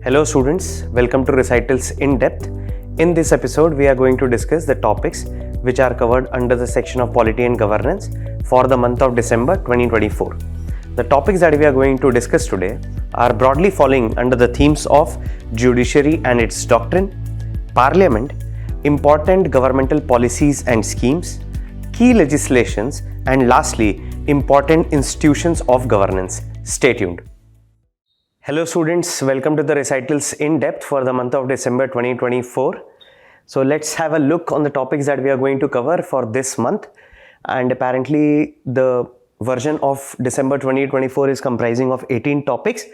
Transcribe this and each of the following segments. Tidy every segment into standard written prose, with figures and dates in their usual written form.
Hello students, welcome to Recitals in Depth. In this episode, we are going to discuss the topics which are covered under the section of Polity and Governance for the month of December 2024. The topics that we are going to discuss today are broadly falling under the themes of judiciary and its doctrine, parliament, important governmental policies and schemes, key legislations, and lastly, important institutions of governance. Stay tuned. Hello students, welcome to the Recitals in Depth for the month of December 2024. So let's have a look on the topics that we are going to cover for this month, and apparently the version of December 2024 is comprising of 18 topics.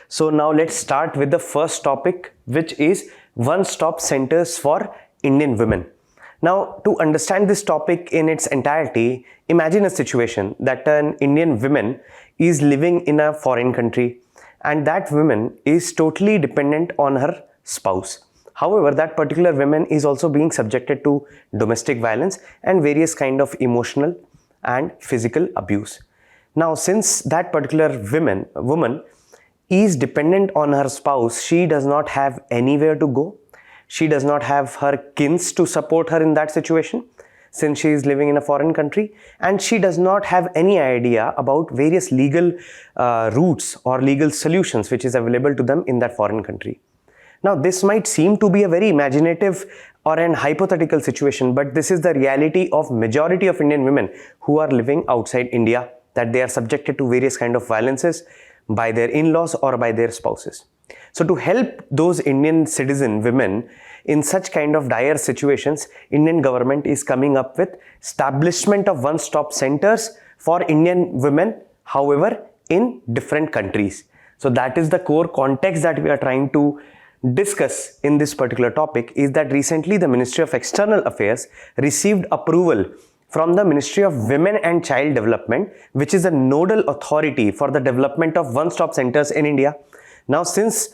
So now let's start with the first topic, which is one-stop centers for Indian women. Now, to understand this topic in its entirety, imagine a situation that an Indian woman is living in a foreign country and that woman is totally dependent on her spouse. However, that particular woman is also being subjected to domestic violence and various kind of emotional and physical abuse. Now, since that particular woman is dependent on her spouse, she does not have anywhere to go. She does not have her kins to support her in that situation, since she is living in a foreign country, and she does not have any idea about various legal routes or legal solutions which is available to them in that foreign country. Now, this might seem to be a very imaginative or an hypothetical situation, but this is the reality of majority of Indian women who are living outside India, that they are subjected to various kind of violences by their in-laws or by their spouses. So to help those Indian citizen women in such kind of dire situations, Indian government is coming up with establishment of one-stop centers for Indian women, however, in different countries. So that is the core context that we are trying to discuss in this particular topic, is that recently the Ministry of External Affairs received approval from the Ministry of Women and Child Development, which is a nodal authority for the development of one-stop centers in India. Now, since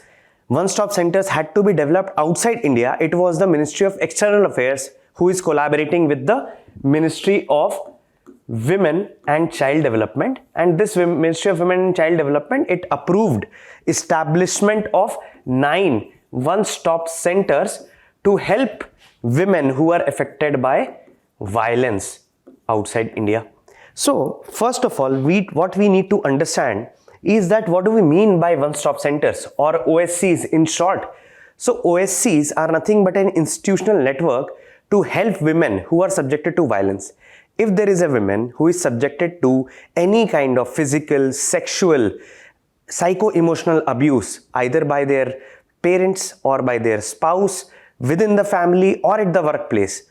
one-stop centers had to be developed outside India, it was the Ministry of External Affairs who is collaborating with the Ministry of Women and Child Development, and this Ministry of Women and Child Development, it approved establishment of 9 one-stop centers to help women who are affected by violence outside India. So first of all, what we need to understand is that what do we mean by one-stop centers, or OSCs in short. So OSCs are nothing but an institutional network to help women who are subjected to violence. If there is a woman who is subjected to any kind of physical, sexual, psycho-emotional abuse, either by their parents or by their spouse, within the family or at the workplace,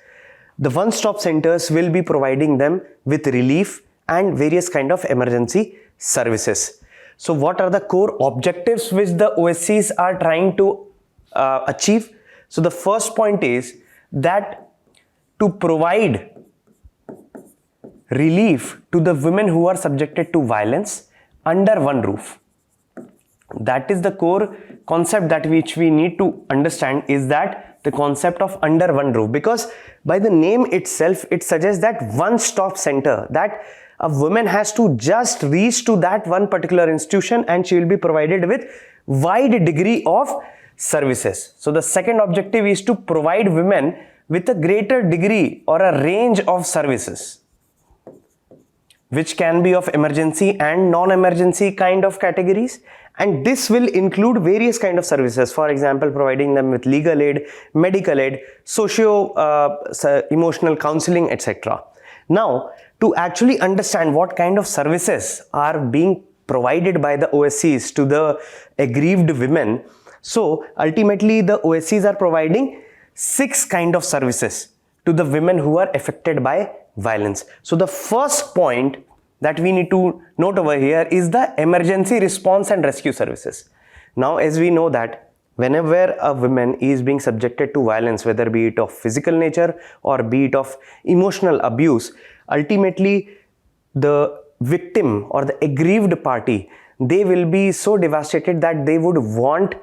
the one-stop centers will be providing them with relief and various kind of emergency services. So what are the core objectives which the OSCs are trying to achieve? So the first point is that to provide relief to the women who are subjected to violence under one roof. That is the core concept that which we need to understand, is that the concept of under one roof, because by the name itself it suggests that one-stop center, that a woman has to just reach to that one particular institution and she will be provided with wide degree of services. So the second objective is to provide women with a greater degree or a range of services, which can be of emergency and non-emergency kind of categories, and this will include various kind of services, for example providing them with legal aid, medical aid, socio-emotional counseling, etc. Now, to actually understand what kind of services are being provided by the OSCs to the aggrieved women, so ultimately the OSCs are providing 6 kind of services to the women who are affected by violence. So the first point that we need to note over here is the emergency response and rescue services. Now, as we know that whenever a woman is being subjected to violence, whether be it of physical nature or be it of emotional abuse, ultimately the victim or the aggrieved party, they will be so devastated that they would want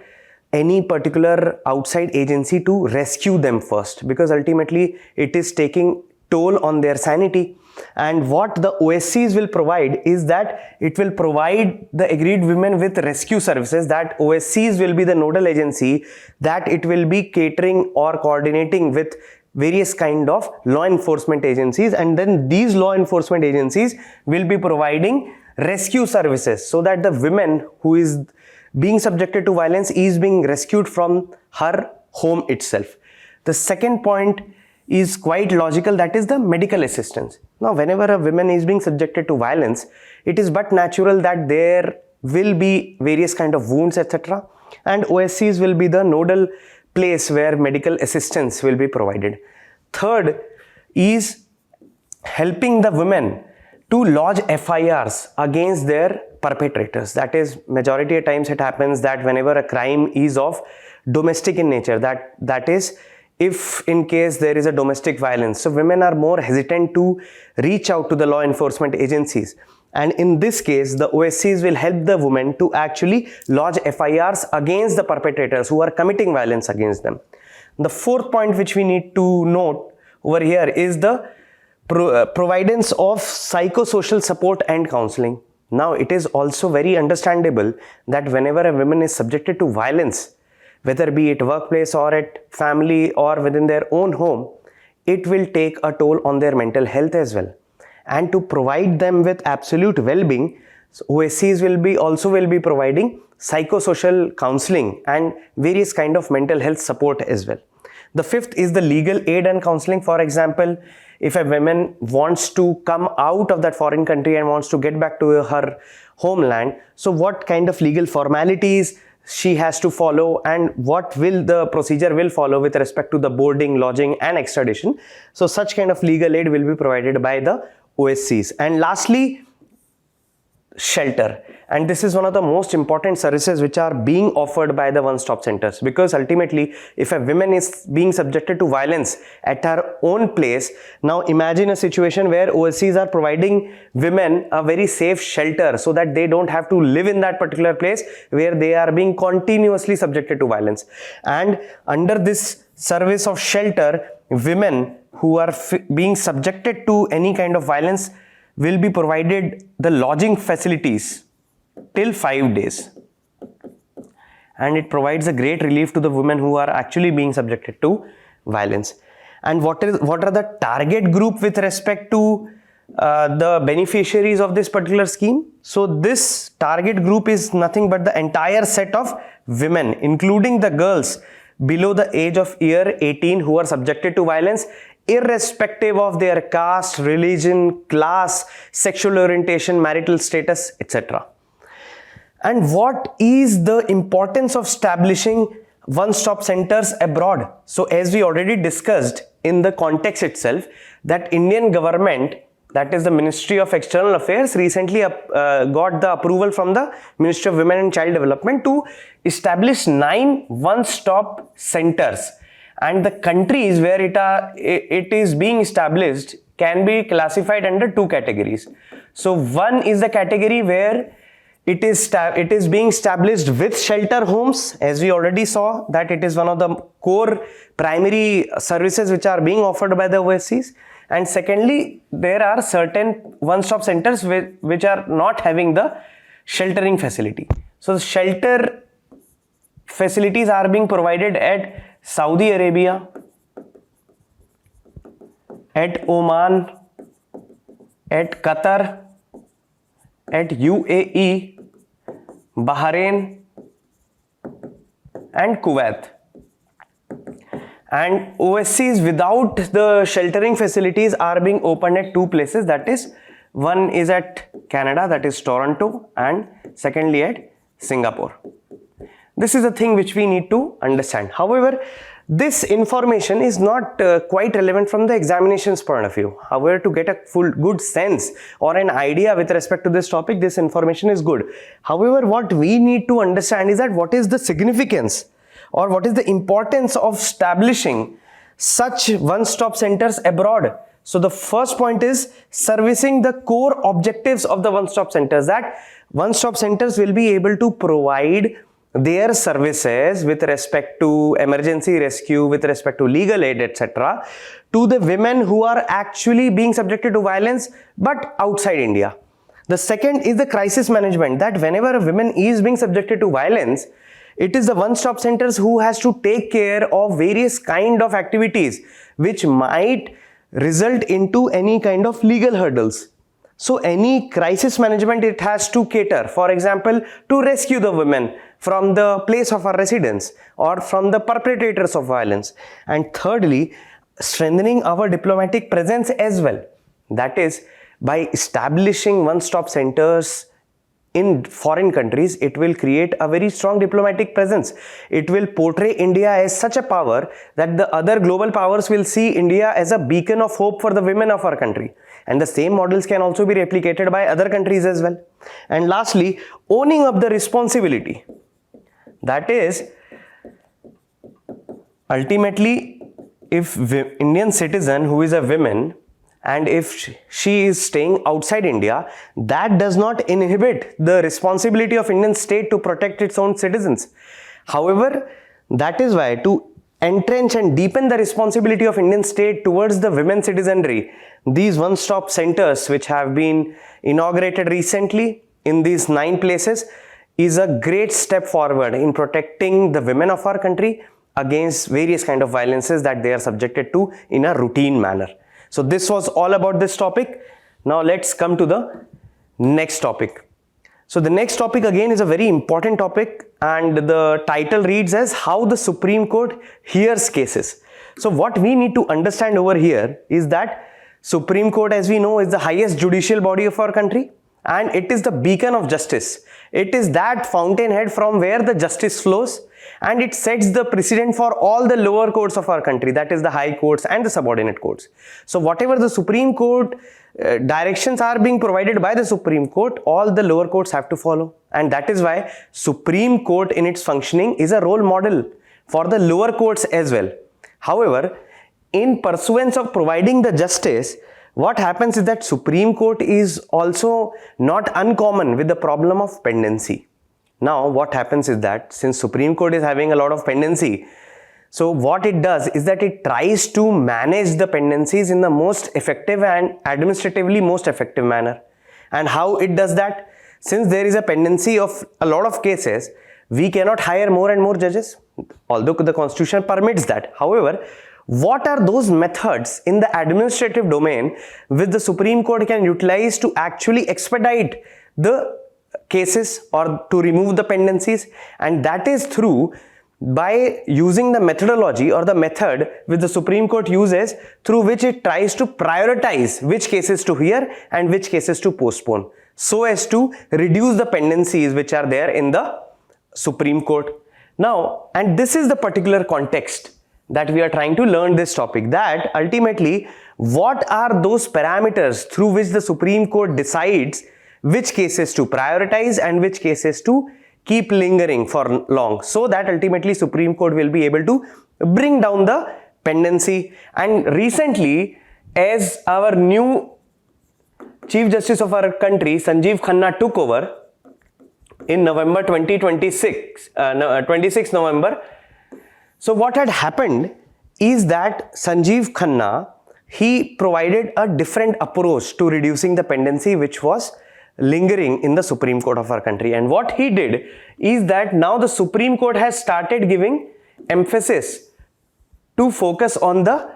any particular outside agency to rescue them first, because ultimately it is taking toll on their sanity. And what the OSCs will provide is that it will provide the aggrieved women with rescue services, that OSCs will be the nodal agency, that it will be catering or coordinating with various kind of law enforcement agencies, and then these law enforcement agencies will be providing rescue services so that the women who is being subjected to violence is being rescued from her home itself. The second point is quite logical, that is the medical assistance. Now, whenever a woman is being subjected to violence, it is but natural that there will be various kind of wounds, etc. And OSCs will be the nodal place where medical assistance will be provided. Third is helping the women to lodge FIRs against their perpetrators. That is, majority of times it happens that whenever a crime is of domestic in nature, that is, if in case there is a domestic violence, so women are more hesitant to reach out to the law enforcement agencies. And in this case, the OSCs will help the women to actually lodge FIRs against the perpetrators who are committing violence against them. The fourth point which we need to note over here is the providence of psychosocial support and counseling. Now, it is also very understandable that whenever a woman is subjected to violence, whether be it workplace or at family or within their own home, it will take a toll on their mental health as well. And to provide them with absolute well-being, OSCs will be providing psychosocial counseling and various kind of mental health support as well. The fifth is the legal aid and counseling. For example, if a woman wants to come out of that foreign country and wants to get back to her homeland, so what kind of legal formalities she has to follow and what will the procedure will follow with respect to the boarding, lodging and extradition. So such kind of legal aid will be provided by the OSCs. And lastly, shelter. And this is one of the most important services which are being offered by the one-stop centers, because ultimately if a woman is being subjected to violence at her own place, now imagine a situation where OSCs are providing women a very safe shelter so that they don't have to live in that particular place where they are being continuously subjected to violence. And under this service of shelter, women who are being subjected to any kind of violence will be provided the lodging facilities till 5 days, and it provides a great relief to the women who are actually being subjected to violence. And what are the target group with respect to the beneficiaries of this particular scheme? So this target group is nothing but the entire set of women, including the girls below the age of year 18 who are subjected to violence, irrespective of their caste, religion, class, sexual orientation, marital status, etc. And what is the importance of establishing one-stop centers abroad? So as we already discussed in the context itself, that Indian government, that is the Ministry of External Affairs, recently got the approval from the Ministry of Women and Child Development to establish 9 one-stop centers. And the countries where it is being established can be classified under 2 categories. So one is the category where it is being established with shelter homes, as we already saw that it is one of the core primary services which are being offered by the OSCs. And secondly, there are certain one-stop centers which are not having the sheltering facility. So the shelter facilities are being provided at Saudi Arabia, at Oman, at Qatar, at UAE, Bahrain and Kuwait. And OSCs without the sheltering facilities are being opened at 2 places, that is, one is at Canada, that is Toronto, and secondly at Singapore. This is a thing which we need to understand. However, this information is not quite relevant from the examinations point of view. However, to get a good sense or an idea with respect to this topic, this information is good. However, what we need to understand is that what is the significance or what is the importance of establishing such one-stop centers abroad. So the first point is servicing the core objectives of the one-stop centers, that one-stop centers will be able to provide their services with respect to emergency rescue, with respect to legal aid, etc., to the women who are actually being subjected to violence but outside India. The second is the crisis management, that whenever a woman is being subjected to violence, it is the one-stop centers who has to take care of various kind of activities which might result into any kind of legal hurdles. So any crisis management, it has to cater, for example, to rescue the women from the place of her residence or from the perpetrators of violence. And thirdly, strengthening our diplomatic presence as well. That is, by establishing one-stop centers in foreign countries, it will create a very strong diplomatic presence. It will portray India as such a power that the other global powers will see India as a beacon of hope for the women of our country. And the same models can also be replicated by other countries as well. And lastly, owning up the responsibility. That is, ultimately, if Indian citizen who is a woman, and if she is staying outside India, that does not inhibit the responsibility of Indian state to protect its own citizens. However, that is why, to entrench and deepen the responsibility of Indian state towards the women citizenry, these one-stop centers which have been inaugurated recently in these 9 places is a great step forward in protecting the women of our country against various kind of violences that they are subjected to in a routine manner. So this was all about this topic. Now let's come to the next topic. So the next topic again is a very important topic, and the title reads as How the Supreme Court Hears Cases. So what we need to understand over here is that Supreme Court, as we know, is the highest judicial body of our country, and it is the beacon of justice. It is that fountainhead from where the justice flows, and it sets the precedent for all the lower courts of our country, that is the high courts and the subordinate courts. So whatever the Supreme Court directions are being provided by the Supreme Court, all the lower courts have to follow. And that is why Supreme Court in its functioning is a role model for the lower courts as well. However, in pursuance of providing the justice, what happens is that Supreme Court is also not uncommon with the problem of pendency. Now, what happens is that since Supreme Court is having a lot of pendency, so what it does is that it tries to manage the pendencies in the most effective and administratively most effective manner. And how it does that? Since there is a pendency of a lot of cases, we cannot hire more and more judges, although the Constitution permits that. However, what are those methods in the administrative domain which the Supreme Court can utilize to actually expedite the cases or to remove the pendencies? And that is by using the methodology or the method which the Supreme Court uses, through which it tries to prioritize which cases to hear and which cases to postpone, so as to reduce the pendencies which are there in the Supreme Court. Now, and this is the particular context that we are trying to learn this topic, that ultimately what are those parameters through which the Supreme Court decides which cases to prioritize and which cases to keep lingering for long, so that ultimately Supreme Court will be able to bring down the pendency. And recently, as our new Chief Justice of our country, Sanjeev Khanna, took over in November 26 November. So what had happened is that Sanjeev Khanna, he provided a different approach to reducing the pendency which was lingering in the Supreme Court of our country. And what he did is that now the Supreme Court has started giving emphasis to focus on the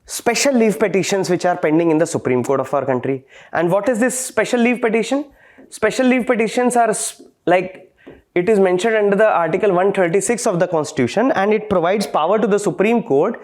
special leave petitions which are pending in the Supreme Court of our country. And what is this special leave petition? Special leave petitions are like, it is mentioned under the Article 136 of the Constitution, and it provides power to the Supreme Court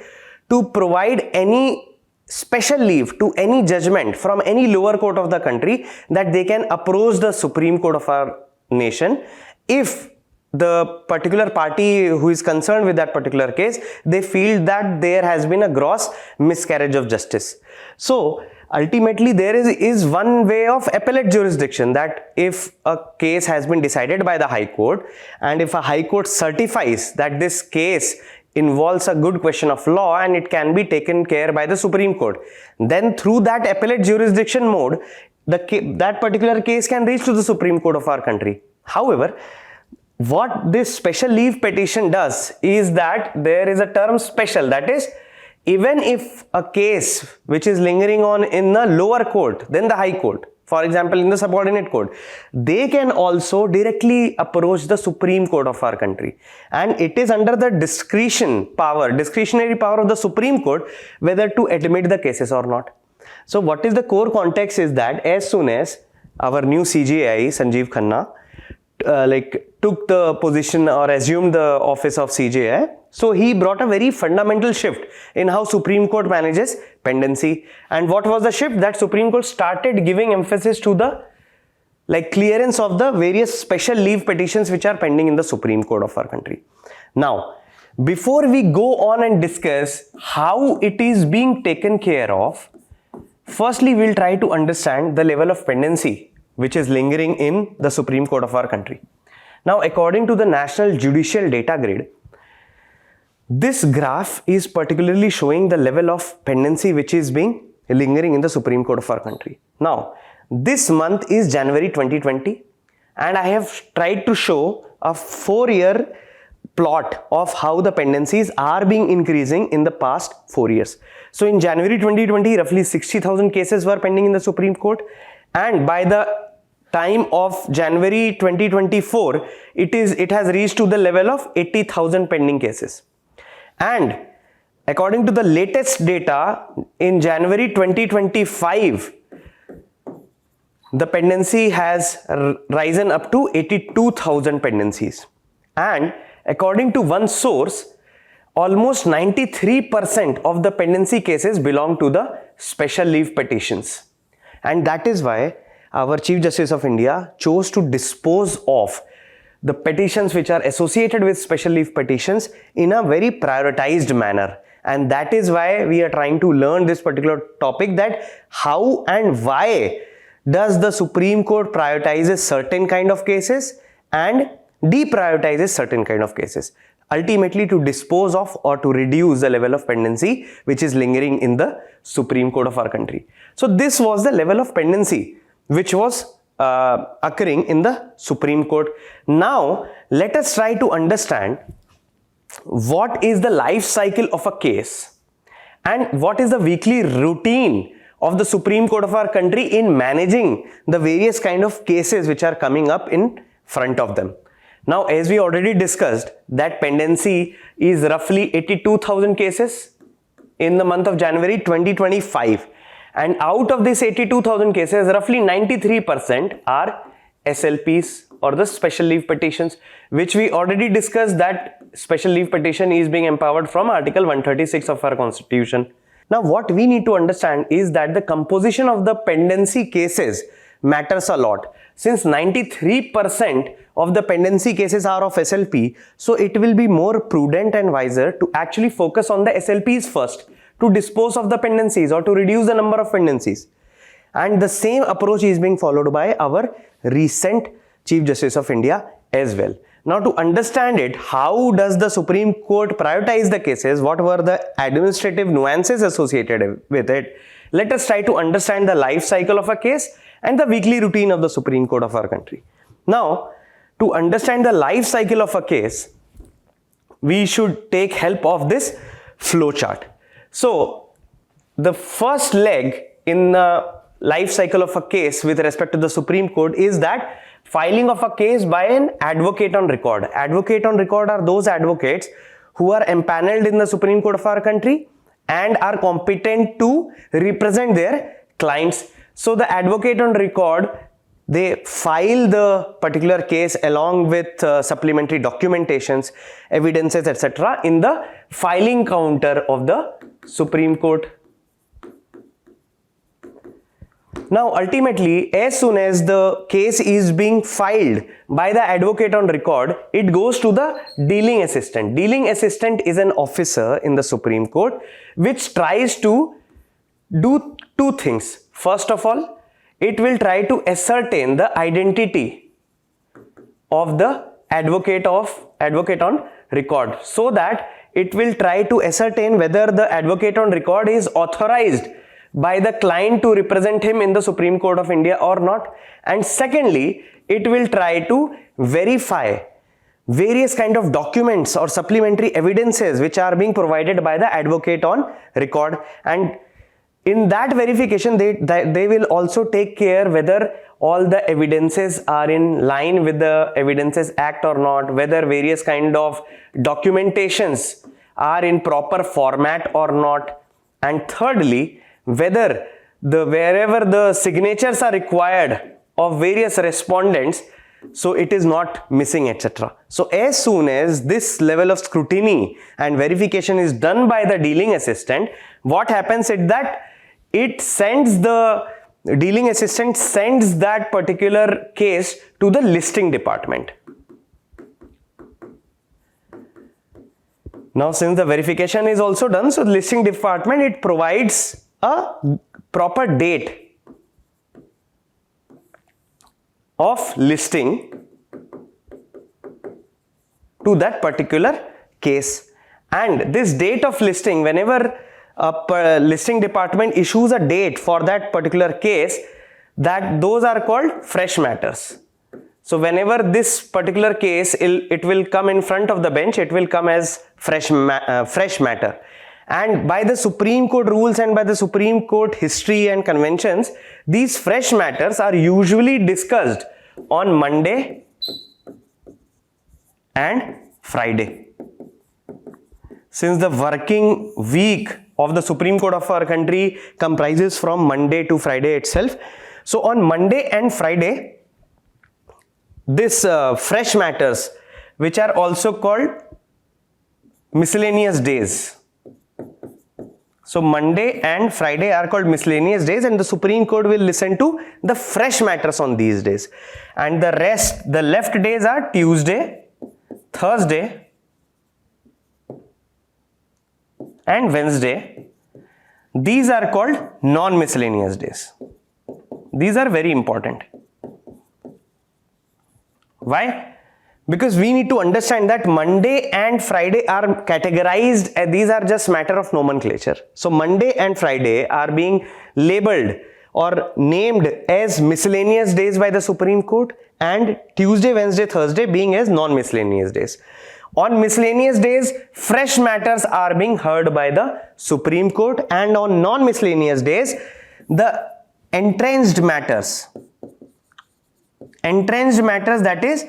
to provide any special leave to any judgment from any lower court of the country that they can approach the Supreme Court of our nation if the particular party who is concerned with that particular case, they feel that there has been a gross miscarriage of justice. So ultimately there is one way of appellate jurisdiction, that if a case has been decided by the High Court and if a High Court certifies that this case involves a good question of law and it can be taken care by the Supreme Court, then through that appellate jurisdiction mode, that particular case can reach to the Supreme Court of our country. However, what this special leave petition does is that there is a term special, that is, even if a case which is lingering on in the lower court than the high court, for example in the subordinate court, they can also directly approach the Supreme Court of our country, and it is under the discretionary power of the Supreme Court whether to admit the cases or not. So what is the core context is that as soon as our new CJI Sanjeev Khanna took the position or assumed the office of CJI, so he brought a very fundamental shift in how Supreme Court manages pendency. And what was the shift? That Supreme Court started giving emphasis to the clearance of the various special leave petitions which are pending in the Supreme Court of our country. Now, before we go on and discuss how it is being taken care of, firstly we'll try to understand the level of pendency which is lingering in the Supreme Court of our country. Now, according to the National Judicial Data Grid, this graph is particularly showing the level of pendency which is being lingering in the Supreme Court of our country. Now, this month is January 2020, and I have tried to show a 4-year plot of how the pendencies are being increasing in the past 4 years. So in January 2020, roughly 60,000 cases were pending in the Supreme Court, and by the time of January 2024, it has reached to the level of 80,000 pending cases. And according to the latest data, in January 2025, the pendency has risen up to 82,000 pendencies. And according to one source, almost 93% of the pendency cases belong to the special leave petitions. And that is why our Chief Justice of India chose to dispose of the petitions which are associated with special leave petitions in a very prioritized manner. And that is why we are trying to learn this particular topic, that how and why does the Supreme Court prioritizes certain kind of cases and deprioritizes certain kind of cases, ultimately to dispose of or to reduce the level of pendency which is lingering in the Supreme Court of our country. So this was the level of pendency which was occurring in the Supreme Court. Now let us try to understand what is the life cycle of a case and what is the weekly routine of the Supreme Court of our country in managing the various kind of cases which are coming up in front of them. Now, as we already discussed, that pendency is roughly 82,000 cases in the month of January 2025. And out of these 82,000 cases, roughly 93% are SLPs or the special leave petitions, which we already discussed that special leave petition is being empowered from Article 136 of our Constitution. Now, what we need to understand is that the composition of the pendency cases matters a lot. Since 93% of the pendency cases are of SLP, so it will be more prudent and wiser to actually focus on the SLPs first, to dispose of the pendencies or to reduce the number of pendencies. And the same approach is being followed by our recent Chief Justice of India as well. Now, to understand it, how does the Supreme Court prioritize the cases? What were the administrative nuances associated with it? Let us try to understand the life cycle of a case and the weekly routine of the Supreme Court of our country. Now, to understand the life cycle of a case, we should take help of this flow chart. So, the first leg in the life cycle of a case with respect to the Supreme Court is that filing of a case by an advocate on record. Advocate on record are those advocates who are empaneled in the Supreme Court of our country and are competent to represent their clients. So the advocate on record, they file the particular case along with supplementary documentations, evidences, etc. in the filing counter of the Supreme Court. Now, ultimately, as soon as the case is being filed by the advocate on record, it goes to the dealing assistant. Dealing assistant is an officer in the Supreme Court which tries to do two things. First of all, it will try to ascertain the identity of the advocate on record, so that it will try to ascertain whether the advocate on record is authorized by the client to represent him in the Supreme Court of India or not. And secondly, it will try to verify various kind of documents or supplementary evidences which are being provided by the advocate on record, and in that verification they will also take care whether all the evidences are in line with the Evidences Act or not, whether various kind of documentations are in proper format or not, and thirdly whether wherever the signatures are required of various respondents, so it is not missing, etc. So as soon as this level of scrutiny and verification is done by the dealing assistant, what happens is that dealing assistant sends that particular case to the listing department. Now since the verification is also done, so the listing department, it provides a proper date of listing to that particular case, and this date of listing, whenever a listing department issues a date for that particular case, those are called fresh matters. So whenever this particular case it will come in front of the bench, it will come as fresh matter, and by the Supreme Court rules and by the Supreme Court history and conventions, these fresh matters are usually discussed on Monday and Friday. Since the working week of the Supreme Court of our country comprises from Monday to Friday itself, so on Monday and Friday, this fresh matters, which are also called miscellaneous days. So Monday and Friday are called miscellaneous days, and the Supreme Court will listen to the fresh matters on these days, and the left days are Tuesday, Thursday and Wednesday. These are called non-miscellaneous days. These are very important. Why? Because we need to understand that Monday and Friday are categorized, these are just matter of nomenclature. So Monday and Friday are being labeled or named as miscellaneous days by the Supreme Court, and Tuesday, Wednesday, Thursday being as non-miscellaneous days. On miscellaneous days, fresh matters are being heard by the Supreme Court, and on non-miscellaneous days, the entrenched matters, that is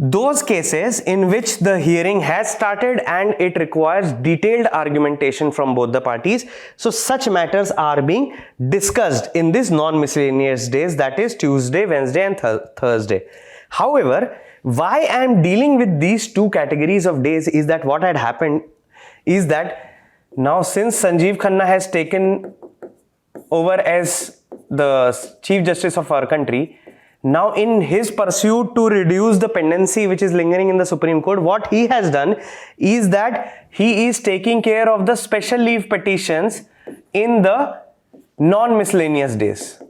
those cases in which the hearing has started and it requires detailed argumentation from both the parties. So such matters are being discussed in this non-miscellaneous days, that is Tuesday, Wednesday and Thursday. However, why I am dealing with these two categories of days is that what had happened is that now since Sanjeev Khanna has taken over as the Chief Justice of our country, now in his pursuit to reduce the pendency which is lingering in the Supreme Court, what he has done is that he is taking care of the special leave petitions in the non-miscellaneous days,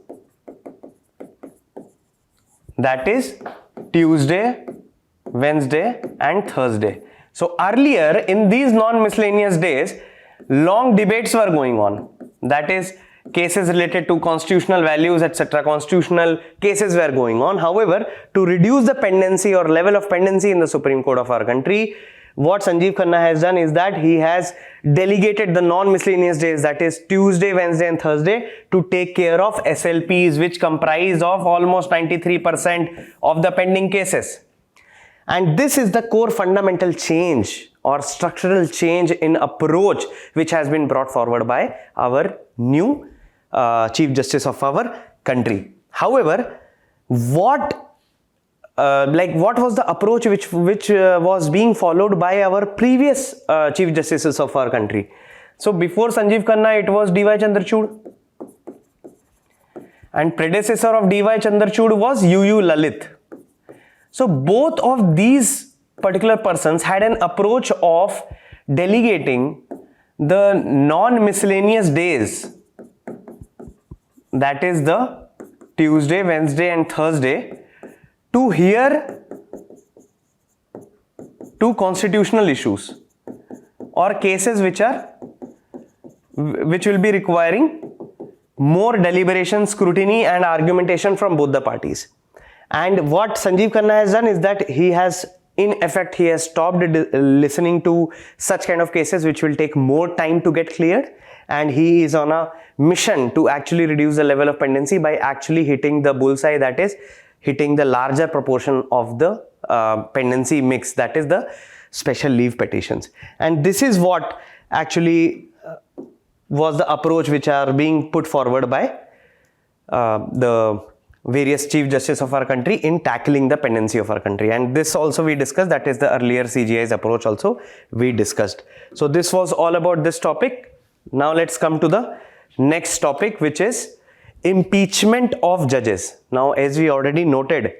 that is Tuesday, Wednesday and Thursday. So earlier in these non-miscellaneous days, long debates were going on, that is cases related to constitutional values, etc. Constitutional cases were going on. However, to reduce the pendency or level of pendency in the Supreme Court of our country, what Sanjeev Khanna has done is that he has delegated the non-miscellaneous days, that is Tuesday, Wednesday and Thursday, to take care of SLPs, which comprise of almost 93% of the pending cases. And this is the core fundamental change or structural change in approach which has been brought forward by our new Chief Justice of our country. However, what was the approach which was being followed by our previous Chief Justices of our country? So before Sanjeev Khanna, it was D.Y. Chandrachud, and predecessor of D.Y. Chandrachud was U.U. Lalit. So both of these particular persons had an approach of delegating the non-miscellaneous days, that is the Tuesday, Wednesday and Thursday, to hear two constitutional issues or cases which will be requiring more deliberation, scrutiny and argumentation from both the parties. And what Sanjeev Khanna has done is that he has in effect, he has stopped listening to such kind of cases which will take more time to get cleared, and he is on a mission to actually reduce the level of pendency by actually hitting the bullseye, that is hitting the larger proportion of the pendency mix, that is the special leave petitions. And this is what actually was the approach which are being put forward by the various chief justice of our country in tackling the pendency of our country. And this also we discussed, that is the earlier CGI's approach also we discussed. So this was all about this topic. Now let's come to the next topic, which is impeachment of judges. Now, as we already noted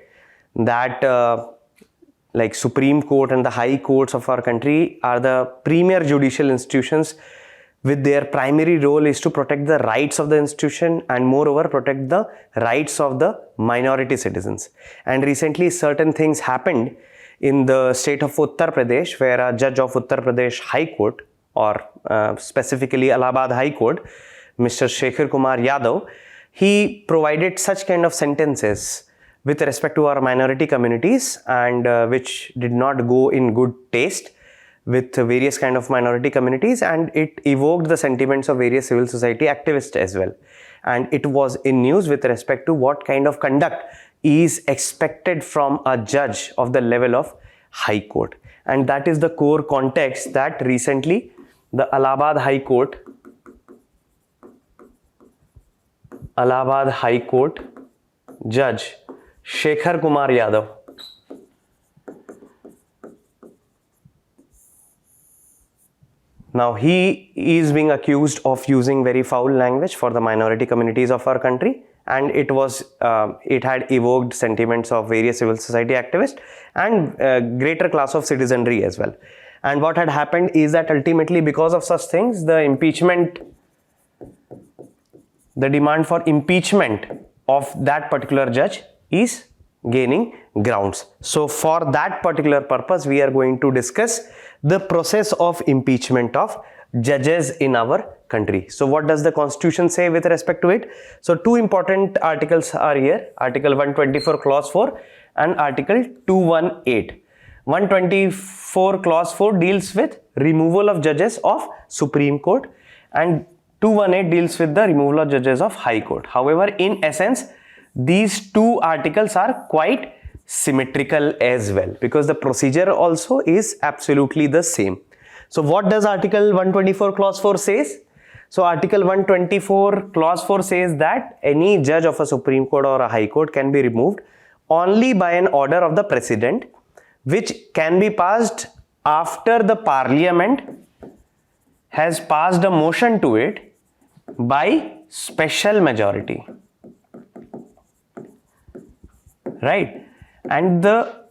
that like Supreme Court and the high courts of our country are the premier judicial institutions, with their primary role is to protect the rights of the institution and moreover protect the rights of the minority citizens. And recently certain things happened in the state of Uttar Pradesh, where a judge of Uttar Pradesh High Court, or specifically Allahabad High Court, Mr. Shekhar Kumar Yadav, he provided such kind of sentences with respect to our minority communities, and which did not go in good taste with various kind of minority communities, and it evoked the sentiments of various civil society activists as well. And it was in news with respect to what kind of conduct is expected from a judge of the level of High Court. And that is the core context that recently the Allahabad High Court Judge Shekhar Kumar Yadav, now he is being accused of using very foul language for the minority communities of our country, and it had evoked sentiments of various civil society activists and greater class of citizenry as well. And what had happened is that ultimately, because of such things, the demand for impeachment of that particular judge is gaining grounds. So for that particular purpose, we are going to discuss the process of impeachment of judges in our country. So what does the constitution say with respect to it? So two important articles are here, Article 124 Clause 4 and Article 218. 124 Clause 4 deals with removal of judges of Supreme Court, and 218 deals with the removal of judges of High Court. However, in essence, these two articles are quite symmetrical as well, because the procedure also is absolutely the same. So what does Article 124 Clause 4 says? So Article 124 Clause 4 says that any judge of a Supreme Court or a High Court can be removed only by an order of the President, which can be passed after the Parliament has passed a motion to it by special majority. Right? And the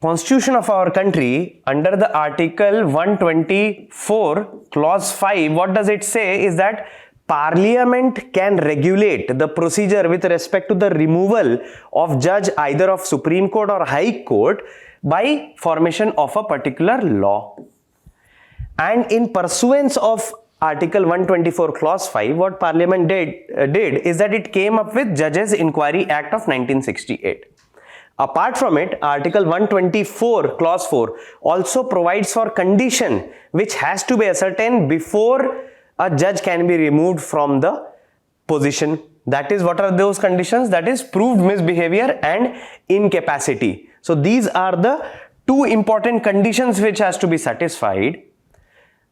Constitution of our country, under the Article 124 Clause 5, what does it say is that Parliament can regulate the procedure with respect to the removal of judge either of Supreme Court or High Court by formation of a particular law. And in pursuance of Article 124 Clause 5, what Parliament did is that it came up with Judges Inquiry Act of 1968. Apart from it, Article 124 Clause 4 also provides for condition which has to be ascertained before a judge can be removed from the position. That is, what are those conditions? That is proved misbehavior and incapacity. So these are the two important conditions which has to be satisfied.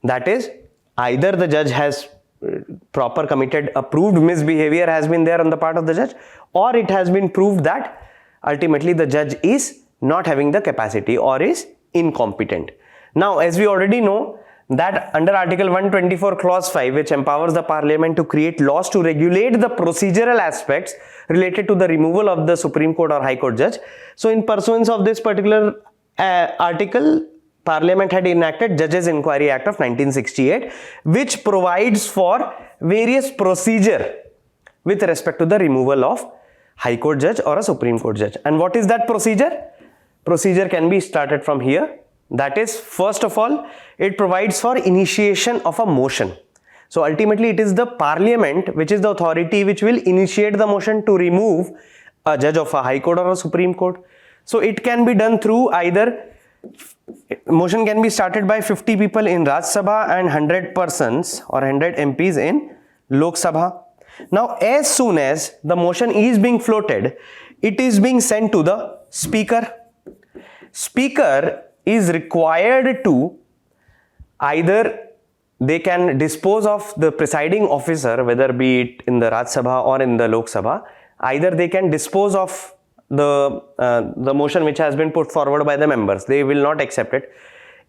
That is, either the judge has committed a proved misbehavior has been there on the part of the judge, or it has been proved that ultimately the judge is not having the capacity or is incompetent. Now, as we already know that under Article 124 Clause 5, which empowers the Parliament to create laws to regulate the procedural aspects related to the removal of the Supreme Court or High Court judge. So in pursuance of this particular article, Parliament had enacted Judges Inquiry Act of 1968, which provides for various procedure with respect to the removal of High Court judge or a Supreme Court judge. And what is that procedure? Procedure can be started from here. That is, first of all, it provides for initiation of a motion. So ultimately, it is the Parliament which is the authority which will initiate the motion to remove a judge of a High Court or a Supreme Court. So it can be done through either motion can be started by 50 people in Raj Sabha and 100 persons or 100 MPs in Lok Sabha. Now as soon as the motion is being floated, it is being sent to the speaker. Speaker is required to either they can dispose of the presiding officer, whether be it in the Raj Sabha or in the Lok Sabha, either they can dispose of the motion which has been put forward by the members. They will not accept it.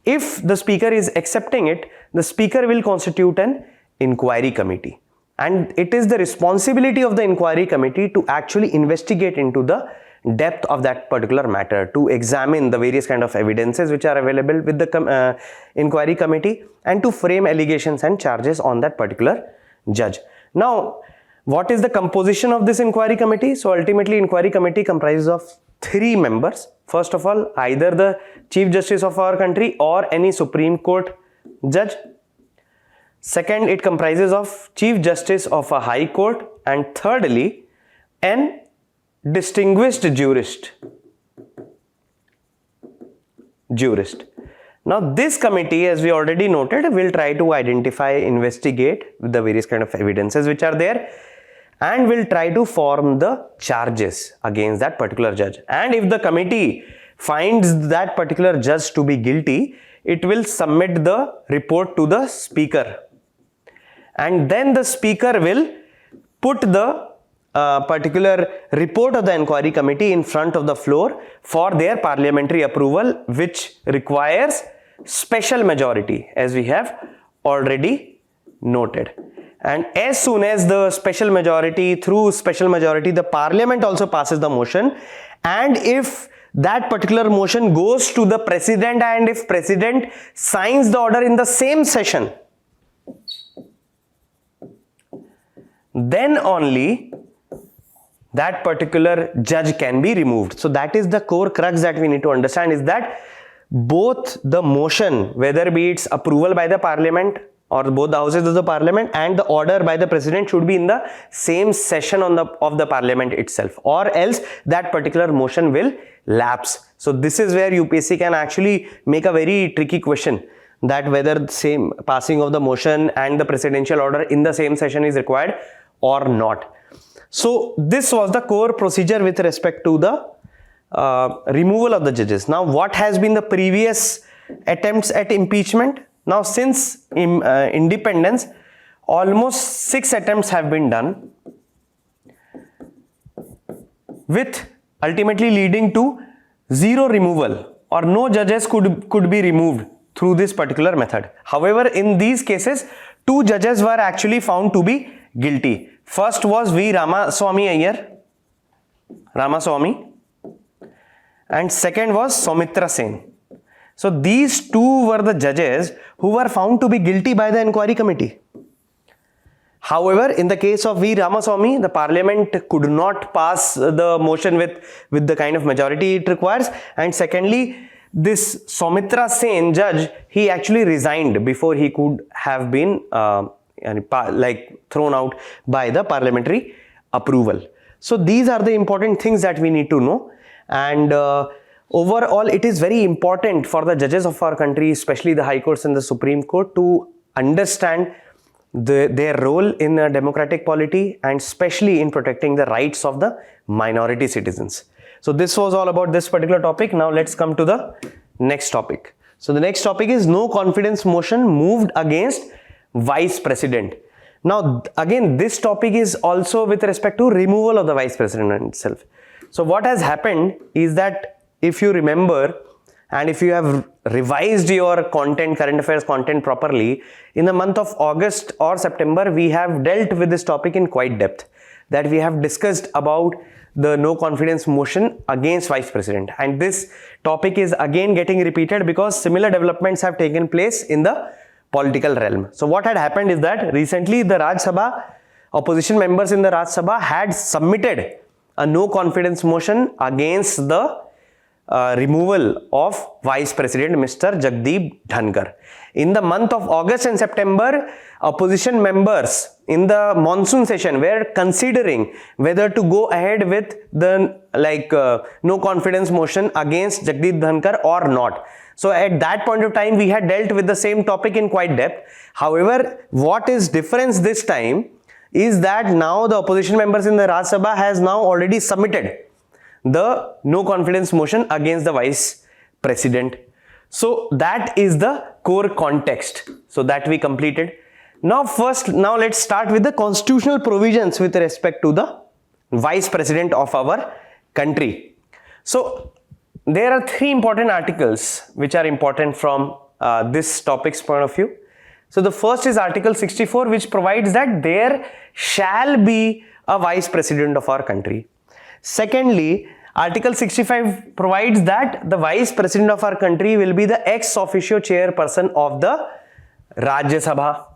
If the speaker is accepting it, the speaker will constitute an inquiry committee, and it is the responsibility of the inquiry committee to actually investigate into the depth of that particular matter, to examine the various kind of evidences which are available with the inquiry committee, and to frame allegations and charges on that particular judge. Now, what is the composition of this inquiry committee? So ultimately, inquiry committee comprises of 3 members. First of all, either the Chief Justice of our country or any Supreme Court judge. Second, it comprises of Chief Justice of a High Court, and thirdly, an distinguished jurist. Now this committee, as we already noted, will try to identify, investigate the various kind of evidences which are there, and will try to form the charges against that particular judge. And if the committee finds that particular judge to be guilty, it will submit the report to the speaker, and then the speaker will put the particular report of the inquiry committee in front of the floor for their parliamentary approval, which requires special majority, as we have already noted. And as soon as the special majority, the parliament also passes the motion, and if that particular motion goes to the president, and if president signs the order in the same session, then only that particular judge can be removed. So that is the core crux that we need to understand, is that both the motion, whether be its approval by the parliament or both the houses of the parliament, and the order by the president should be in the same session of the parliament itself, or else that particular motion will lapse. So this is where UPSC can actually make a very tricky question, that whether the same passing of the motion and the presidential order in the same session is required or not. So this was the core procedure with respect to the removal of the judges. Now, what has been the previous attempts at impeachment? Now, since independence, almost 6 attempts have been done, with ultimately leading to 0 removal, or no judges could be removed through this particular method. However, in these cases, 2 judges were actually found to be guilty. First was V. Ramaswamy Iyer, and second was Soumitra Sen. So these 2 were the judges who were found to be guilty by the inquiry committee. However, in the case of V. Ramaswamy, the parliament could not pass the motion with the kind of majority it requires, and secondly, this Soumitra Sen judge, he actually resigned before he could have been thrown out by the parliamentary approval. So these are the important things that we need to know, and overall it is very important for the judges of our country, especially the high courts and the Supreme Court, to understand their role in a democratic polity, and especially in protecting the rights of the minority citizens. So this was all about this particular topic. Now let's come to the next topic. So the next topic is no confidence motion moved against Vice President. Now again, this topic is also with respect to removal of the Vice President itself. So what has happened is that, if you remember, and if you have revised your current affairs content properly, in the month of August or September, we have dealt with this topic in quite depth, that we have discussed about the no confidence motion against Vice President, and this topic is again getting repeated because similar developments have taken place in the political realm. So what had happened is that recently the Raj Sabha, opposition members in the Raj Sabha had submitted a no confidence motion against the removal of Vice President Mr. Jagdeep Dhankar. In the month of August and September, opposition members in the monsoon session were considering whether to go ahead with the no confidence motion against Jagdeep Dhankar or not. So at that point of time, we had dealt with the same topic in quite depth. However, what is difference this time is that now the opposition members in the Rajya Sabha has now already submitted the no confidence motion against the Vice President. So that is the core context. So that we completed. Now let's start with the constitutional provisions with respect to the Vice President of our country. So there are three important articles which are important from this topic's point of view. So the first is Article 64, which provides that there shall be a Vice President of our country. Secondly, Article 65 provides that the Vice President of our country will be the ex officio chairperson of the Rajya Sabha.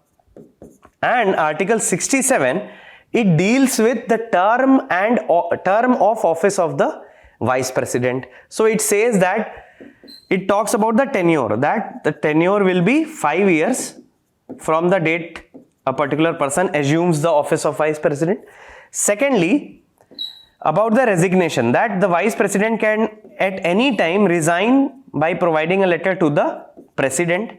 And Article 67, it deals with the term of office of the Vice President. So it says that it talks about the tenure, that the tenure will be 5 years from the date a particular person assumes the office of Vice President. Secondly, about the resignation, that the Vice President can at any time resign by providing a letter to the President.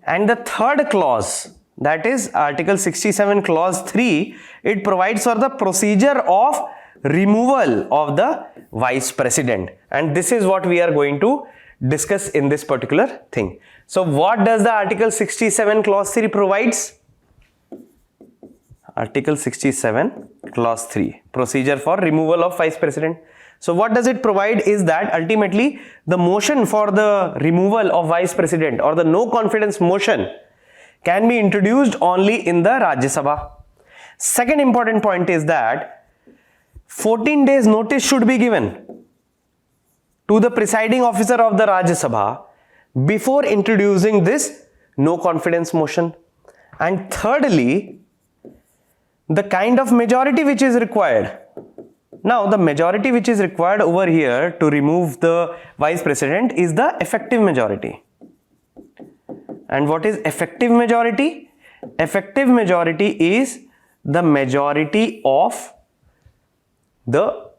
And the third clause, that is Article 67 clause 3, it provides for the procedure of removal of the Vice President. And this is what we are going to discuss in this particular thing. So what does the Article 67 clause 3 provides? Article 67 clause 3, procedure for removal of Vice President. So what does it provide is that ultimately the motion for the removal of Vice President or the no confidence motion can be introduced only in the Rajya Sabha. Second important point is that 14 days notice should be given to the presiding officer of the Rajya Sabha before introducing this no confidence motion. And thirdly, the kind of majority which is required. Now, the majority which is required over here to remove the Vice President is the effective majority. And what is effective majority? Effective majority is the majority of the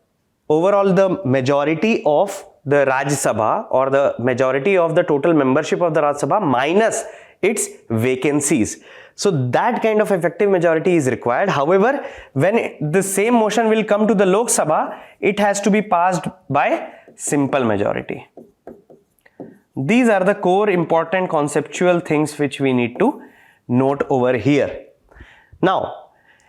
majority of the Rajya Sabha, or the majority of the total membership of the Rajya Sabha minus its vacancies. So that kind of effective majority is required. However, when the same motion will come to the Lok Sabha, it has to be passed by simple majority. These are the core important conceptual things which we need to note over here. Now,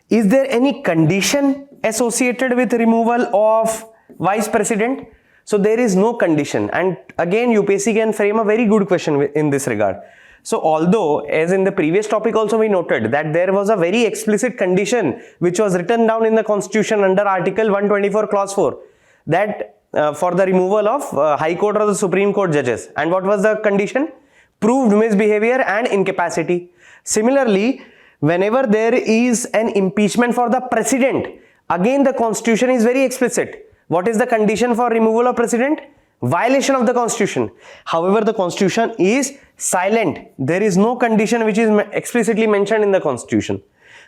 is there any condition associated with removal of Vice President? So there is no condition, and again UPSC can frame a very good question in this regard. So although, as in the previous topic also we noted that there was a very explicit condition which was written down in the constitution under Article 124 clause 4, that for the removal of High Court or the Supreme Court judges. And what was the condition? Proved misbehavior and incapacity. Similarly, whenever there is an impeachment for the President, again the constitution is very explicit. What is the condition for removal of President? Violation of the constitution. However, the constitution is silent. There is no condition which is explicitly mentioned in the constitution.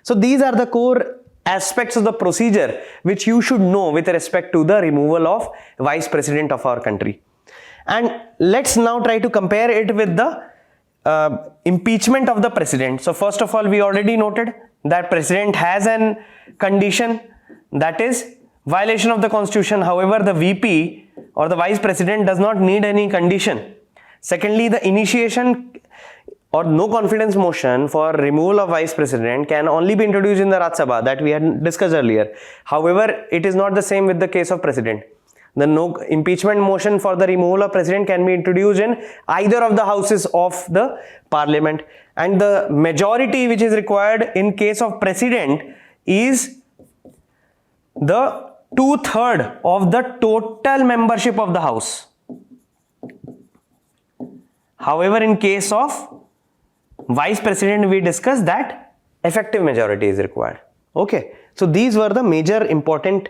So these are the core aspects of the procedure which you should know with respect to the removal of Vice President of our country. And let's now try to compare it with the impeachment of the President. So first of all, we already noted that President has an condition, that is violation of the constitution. However, the VP or the Vice President does not need any condition. Secondly, the initiation or no confidence motion for removal of Vice President can only be introduced in the Rajya Sabha, that we had discussed earlier. However, it is not the same with the case of President. The no impeachment motion for the removal of President can be introduced in either of the houses of the Parliament. And the majority which is required in case of President is the 2/3 of the total membership of the House. However, in case of Vice President, we discussed that effective majority is required. Okay, so these were the major important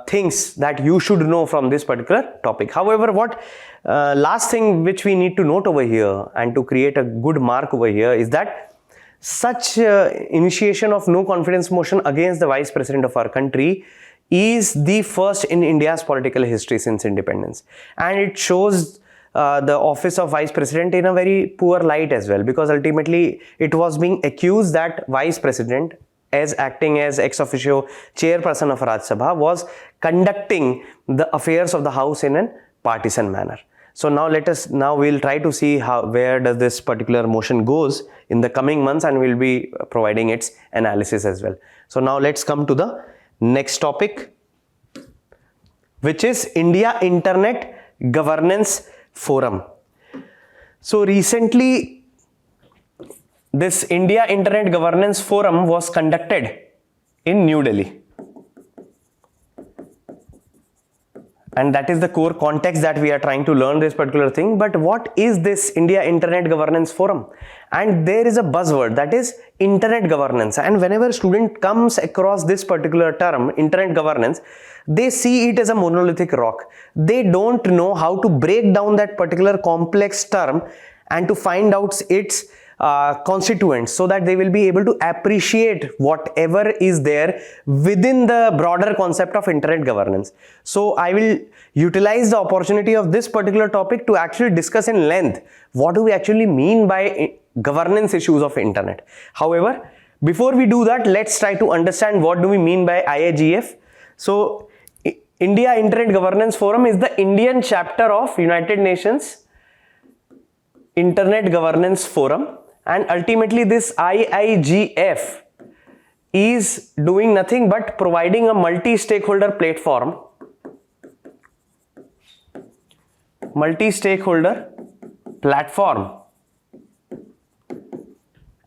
things that you should know from this particular topic. However, what last thing which we need to note over here and to create a good mark over here is that such initiation of no confidence motion against the vice president of our country is the first in India's political history since independence, and it shows the office of vice president in a very poor light as well, because ultimately it was being accused that vice president, as acting as ex officio chairperson of Rajya Sabha, was conducting the affairs of the house in a partisan manner. So now we'll try to see where does this particular motion goes in the coming months, and we'll be providing its analysis as well. So now let's come to the next topic, which is India Internet Governance Forum. So recently, this India Internet Governance Forum was conducted in New Delhi. And that is the core context that we are trying to learn this particular thing. But what is this India Internet Governance Forum? And there is a buzzword, that is internet governance. And whenever a student comes across this particular term, internet governance, they see it as a monolithic rock. They don't know how to break down that particular complex term and to find out its constituents, so that they will be able to appreciate whatever is there within the broader concept of internet governance. So I will utilize the opportunity of this particular topic to actually discuss in length what do we actually mean by governance issues of internet. However, before we do that, let's try to understand what do we mean by IIGF. So India Internet Governance Forum is the Indian chapter of United Nations Internet Governance Forum. And ultimately this IIGF is doing nothing but providing a multi-stakeholder platform,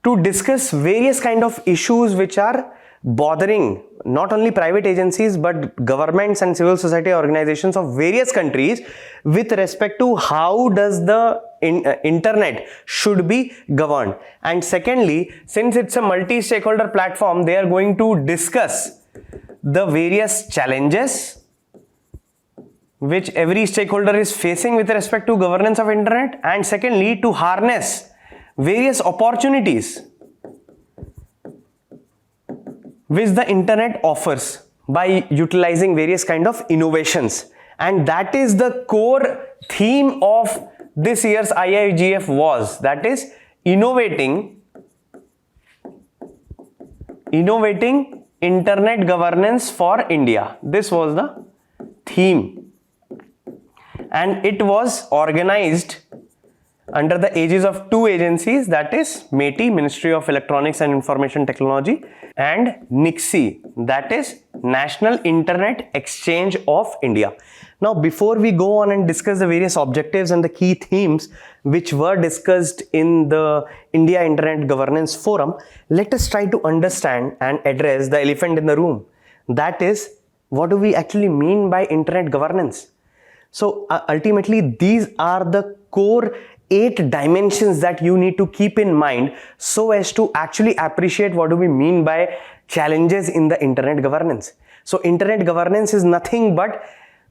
to discuss various kind of issues which are bothering not only private agencies but governments and civil society organizations of various countries with respect to how does the internet should be governed. And secondly, since it's a multi-stakeholder platform, they are going to discuss the various challenges which every stakeholder is facing with respect to governance of internet, and secondly, to harness various opportunities which the internet offers by utilizing various kind of innovations. And that is the core theme of this year's IIGF was, that is innovating internet governance for India. This was the theme, and it was organized under the aegis of two agencies, that is METI, Ministry of Electronics and Information Technology, and NIXI, that is National Internet Exchange of India. Now, before we go on and discuss the various objectives and the key themes which were discussed in the India Internet Governance Forum, let us try to understand and address the elephant in the room. That is, what do we actually mean by internet governance? So ultimately, these are the core 8 dimensions that you need to keep in mind so as to actually appreciate what do we mean by challenges in the internet governance. So internet governance is nothing but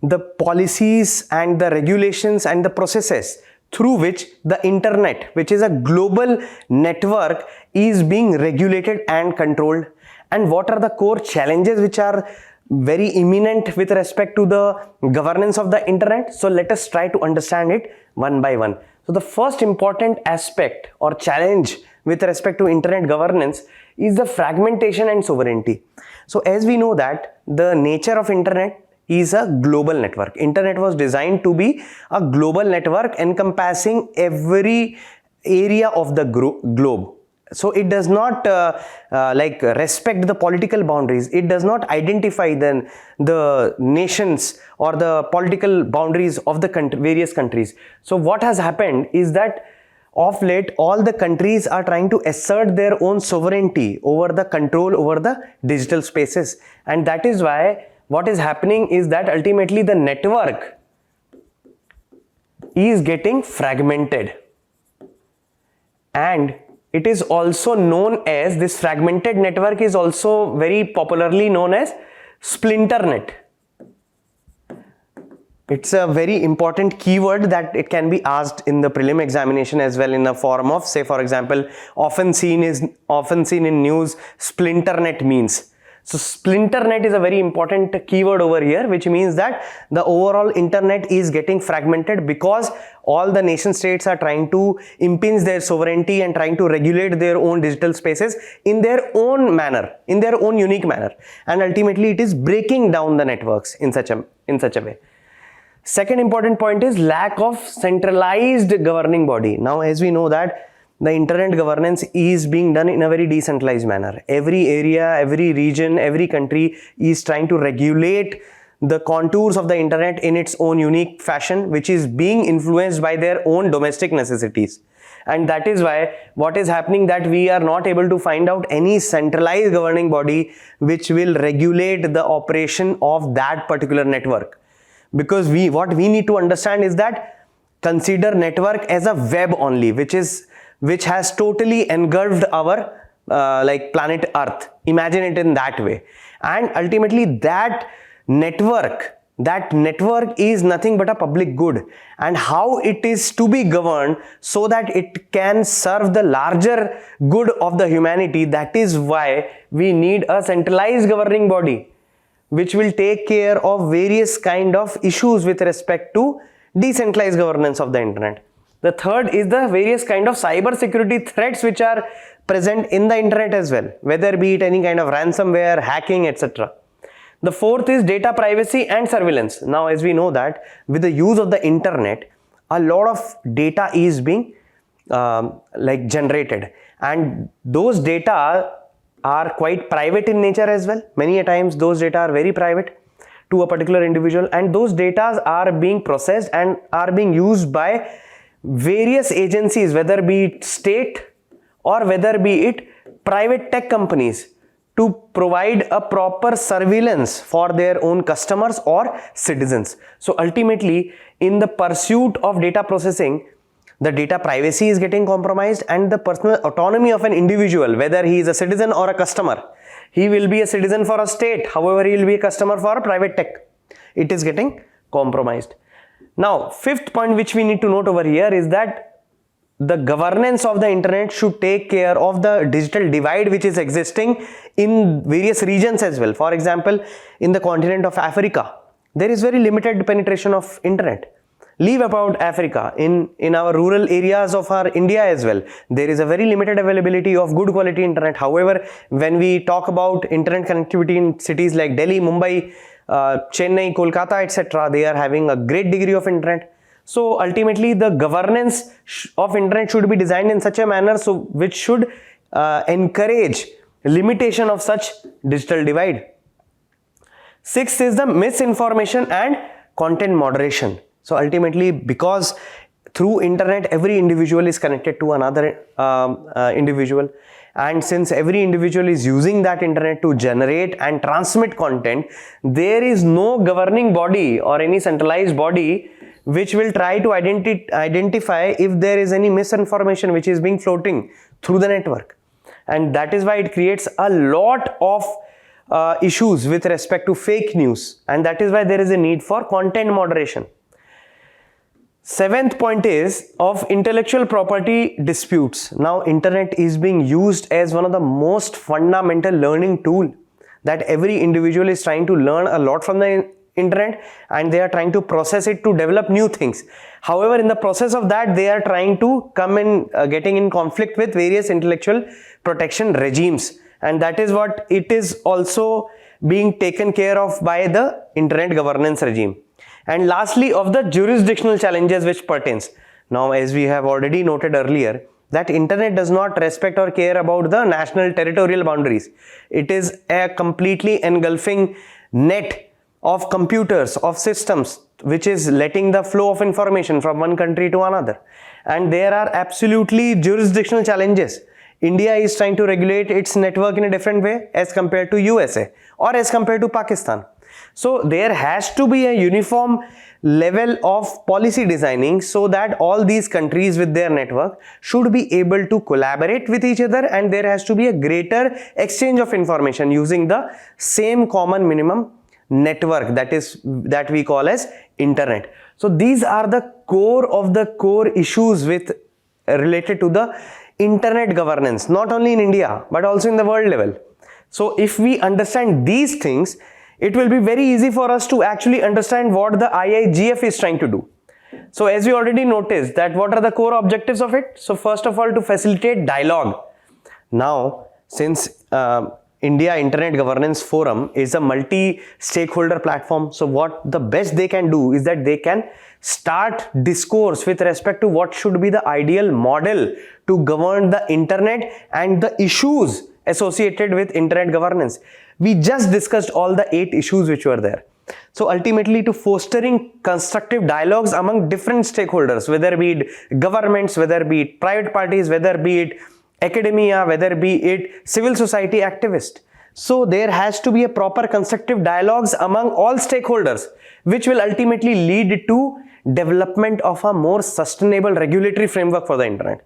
the policies and the regulations and the processes through which the internet, which is a global network, is being regulated and controlled. And what are the core challenges which are very imminent with respect to the governance of the internet? So let us try to understand it one by one. So the first important aspect or challenge with respect to internet governance is the fragmentation and sovereignty. So as we know that the nature of internet is a global network. Internet was designed to be a global network encompassing every area of the globe. So it does not respect the political boundaries. It does not identify the nations or the political boundaries of the various countries. So what has happened is that of late, all the countries are trying to assert their own sovereignty over the control over the digital spaces. And that is why what is happening is that ultimately the network is getting fragmented. And it is also known as, this fragmented network is also very popularly known as splinter net. It's a very important keyword that it can be asked in the prelim examination as well, in the form of, say for example, often seen in news, splinternet means. So splinternet is a very important keyword over here, which means that the overall internet is getting fragmented because all the nation states are trying to impinge their sovereignty and trying to regulate their own digital spaces in their own manner, in their own unique manner, and ultimately it is breaking down the networks in such a way. Second important point is lack of centralized governing body. Now, as we know that the internet governance is being done in a very decentralized manner. Every area, every region, every country is trying to regulate the contours of the internet in its own unique fashion, which is being influenced by their own domestic necessities. And that is why what is happening, that we are not able to find out any centralized governing body which will regulate the operation of that particular network. Because what we need to understand is that consider network as a web only, which has totally engulfed our like planet Earth. Imagine it in that way. And ultimately that network is nothing but a public good, and how it is to be governed so that it can serve the larger good of the humanity. That is why we need a centralized governing body which will take care of various kind of issues with respect to decentralized governance of the internet. The third is the various kind of cyber security threats which are present in the internet as well, whether be it any kind of ransomware, hacking, etc. The fourth is data privacy and surveillance. Now, as we know that with the use of the internet, a lot of data is being like generated, and those data are quite private in nature as well. Many a times those data are very private to a particular individual, and those data are being processed and are being used by various agencies, whether be it state or whether be it private tech companies, to provide a proper surveillance for their own customers or citizens. So ultimately, in the pursuit of data processing, the data privacy is getting compromised, and the personal autonomy of an individual, whether he is a citizen or a customer, he will be a citizen for a state, however he will be a customer for a private tech, it is getting compromised. Now, fifth point which we need to note over here is that the governance of the internet should take care of the digital divide which is existing in various regions as well. For example, in the continent of Africa, there is very limited penetration of internet. Leave about Africa, in our rural areas of our India as well, there is a very limited availability of good quality internet. However, when we talk about internet connectivity in cities like Delhi, Mumbai, Chennai, Kolkata, etc., they are having a great degree of internet. So ultimately, the governance of internet should be designed in such a manner which should encourage limitation of such digital divide. Sixth is the misinformation and content moderation. So ultimately, because through internet every individual is connected to another individual, and since every individual is using that internet to generate and transmit content, there is no governing body or any centralized body which will try to identify if there is any misinformation which is being floating through the network. And that is why it creates a lot of issues with respect to fake news, and that is why there is a need for content moderation. Seventh point is of intellectual property disputes. Now, internet is being used as one of the most fundamental learning tool, that every individual is trying to learn a lot from the internet, and they are trying to process it to develop new things. However, in the process of that, they are trying to come in getting in conflict with various intellectual protection regimes, and that is what it is also being taken care of by the internet governance regime. And lastly, of the jurisdictional challenges which pertains. Now, as we have already noted earlier, that internet does not respect or care about the national territorial boundaries. It is a completely engulfing net of computers, of systems, which is letting the flow of information from one country to another. And there are absolutely jurisdictional challenges. India is trying to regulate its network in a different way as compared to USA or as compared to Pakistan. So there has to be a uniform level of policy designing so that all these countries with their network should be able to collaborate with each other, and there has to be a greater exchange of information using the same common minimum network that we call as internet. So these are the core of the core issues related to the internet governance, not only in India but also in the world level. So if we understand these things, it will be very easy for us to actually understand what the IIGF is trying to do. So as we already noticed, that what are the core objectives of it? So first of all, to facilitate dialogue. Now, since India Internet Governance Forum is a multi-stakeholder platform, so what the best they can do is that they can start discourse with respect to what should be the ideal model to govern the internet and the issues associated with internet governance. We just discussed all the 8 issues which were there. So ultimately, to fostering constructive dialogues among different stakeholders, whether be it governments, whether be it private parties, whether be it academia, whether be it civil society activists. So there has to be a proper constructive dialogues among all stakeholders, which will ultimately lead to development of a more sustainable regulatory framework for the internet.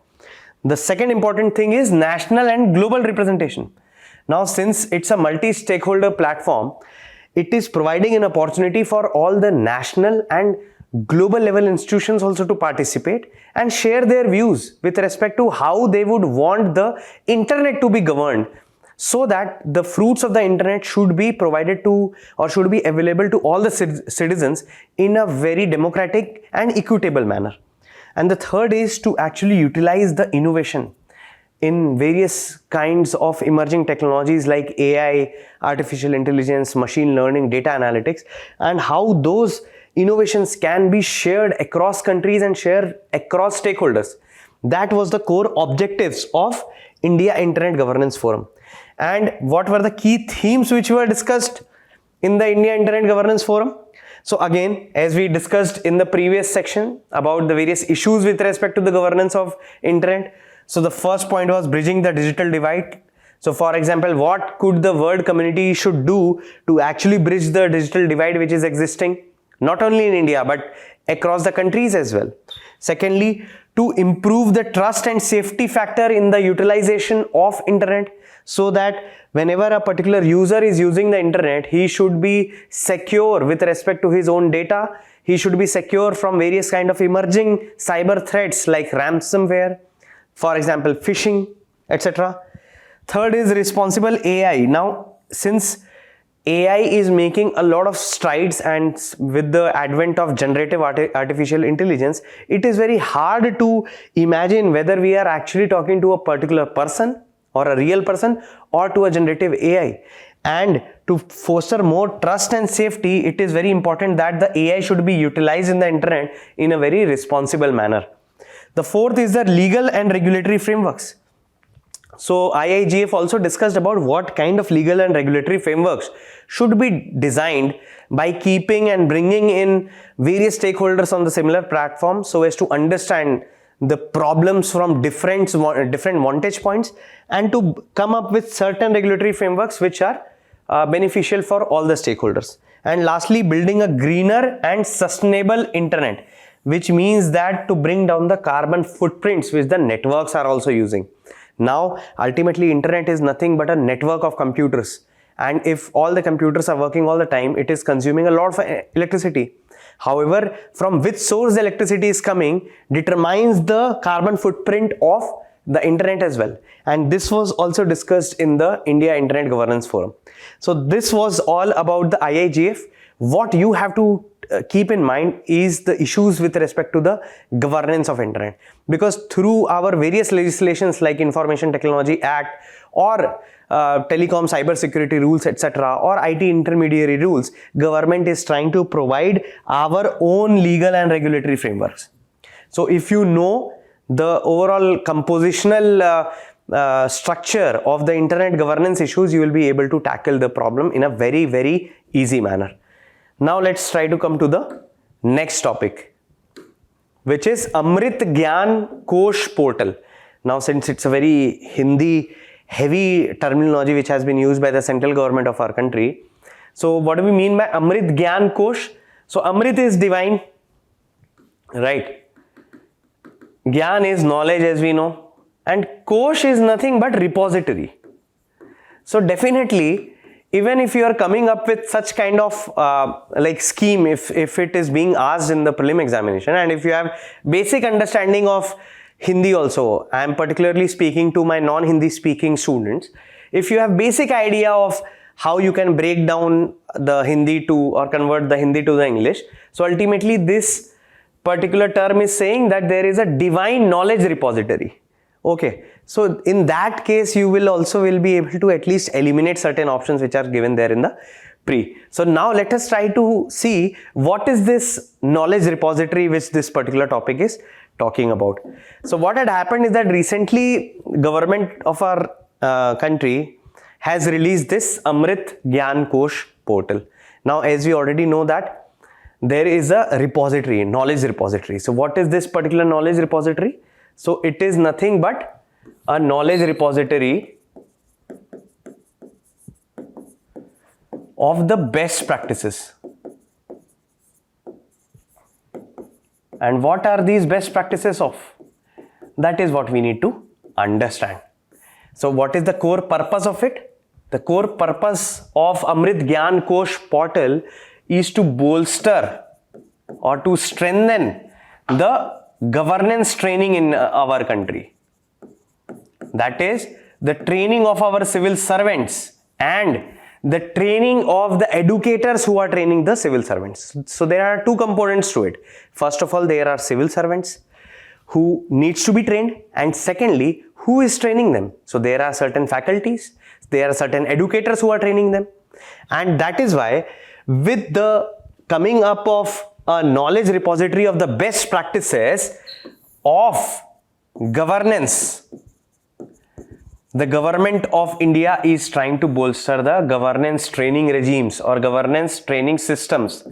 The second important thing is national and global representation. Now, since it's a multi-stakeholder platform, it is providing an opportunity for all the national and global level institutions also to participate and share their views with respect to how they would want the internet to be governed, so that the fruits of the internet should be provided to or should be available to all the citizens in a very democratic and equitable manner. And the third is to actually utilize the innovation in various kinds of emerging technologies like AI, artificial intelligence, machine learning, data analytics, and how those innovations can be shared across countries and shared across stakeholders. That was the core objectives of India Internet Governance Forum. And what were the key themes which were discussed in the India Internet Governance Forum? So again, as we discussed in the previous section about the various issues with respect to the governance of internet. So the first point was bridging the digital divide. So for example, what could the world community should do to actually bridge the digital divide which is existing not only in India but across the countries as well. Secondly, to improve the trust and safety factor in the utilization of internet, so that whenever a particular user is using the internet, he should be secure with respect to his own data. He should be secure from various kind of emerging cyber threats like ransomware, for example, phishing, etc. Third is responsible AI. Now, since AI is making a lot of strides, and with the advent of generative artificial intelligence, it is very hard to imagine whether we are actually talking to a particular person or a real person or to a generative AI. And to foster more trust and safety, it is very important that the AI should be utilized in the internet in a very responsible manner. The fourth is the legal and regulatory frameworks. So IIGF also discussed about what kind of legal and regulatory frameworks should be designed by keeping and bringing in various stakeholders on the similar platform, so as to understand the problems from different vantage points and to come up with certain regulatory frameworks which are beneficial for all the stakeholders. And lastly, building a greener and sustainable internet, which means that to bring down the carbon footprints which the networks are also using. Now, ultimately, internet is nothing but a network of computers. And if all the computers are working all the time, it is consuming a lot of electricity. However, from which source the electricity is coming determines the carbon footprint of the internet as well. And this was also discussed in the India Internet Governance Forum. So this was all about the IIGF. What you have to keep in mind is the issues with respect to the governance of internet, because through our various legislations like Information Technology Act or telecom cyber security rules, etc., or IT intermediary rules, government is trying to provide our own legal and regulatory frameworks. So if you know the overall compositional structure of the internet governance issues, you will be able to tackle the problem in a very, very easy manner. Now let's try to come to the next topic, which is Amrit Gyan Kosh portal. Now, since it's a very Hindi heavy terminology which has been used by the central government of our country. So what do we mean by Amrit Gyan Kosh? So Amrit is divine, right? Gyan is knowledge, as we know, and Kosh is nothing but repository. So definitely, even if you are coming up with such kind of like scheme, if it is being asked in the prelim examination, and if you have basic understanding of Hindi also, I am particularly speaking to my non-Hindi speaking students, if you have basic idea of how you can break down the Hindi to, or convert the Hindi to the English, so ultimately this particular term is saying that there is a divine knowledge repository. Okay, so in that case you will be able to at least eliminate certain options which are given there in the pre. So now let us try to see what is this knowledge repository which this particular topic is talking about. So what had happened is that recently government of our country has released this Amrit Gyan Kosh portal. Now as we already know that there is a repository, knowledge repository. So what is this particular knowledge repository? So it is nothing but a knowledge repository of the best practices. And what are these best practices of? That is what we need to understand. So what is the core purpose of it? The core purpose of Amrit Gyan Kosh portal is to bolster or to strengthen the governance training in our country. That is the training of our civil servants and the training of the educators who are training the civil servants. So there are two components to it. First of all, there are civil servants who needs to be trained, and secondly, who is training them? So there are certain faculties, there are certain educators who are training them, and that is why with the coming up of a knowledge repository of the best practices of governance, the government of India is trying to bolster the governance training regimes or governance training systems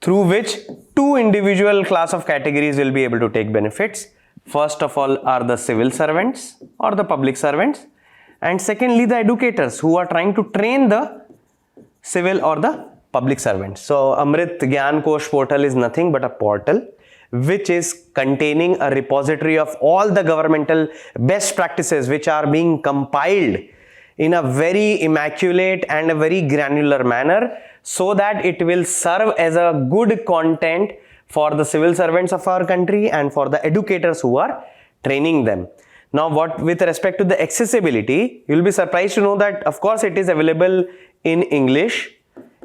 through which two individual class of categories will be able to take benefits. First of all are the civil servants or the public servants, and secondly the educators who are trying to train the civil or the public servants. So Amrit Gyan Kosh portal is nothing but a portal which is containing a repository of all the governmental best practices which are being compiled in a very immaculate and a very granular manner, so that it will serve as a good content for the civil servants of our country and for the educators who are training them. Now what with respect to the accessibility, you will be surprised to know that of course it is available in English,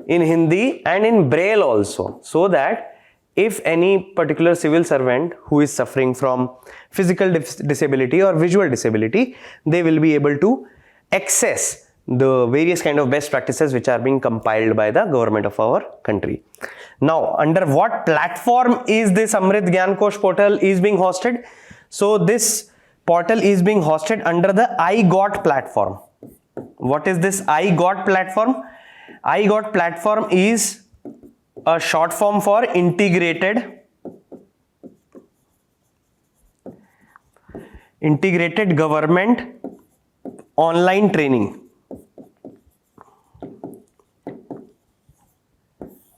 in Hindi and in Braille also, so that if any particular civil servant who is suffering from physical disability or visual disability, they will be able to access the various kind of best practices which are being compiled by the government of our country. Now, under what platform is this Amrit Gyan Kosh portal is being hosted? So this portal is being hosted under the iGOT platform. What is this iGOT platform? iGOT platform is a short form for integrated government online training.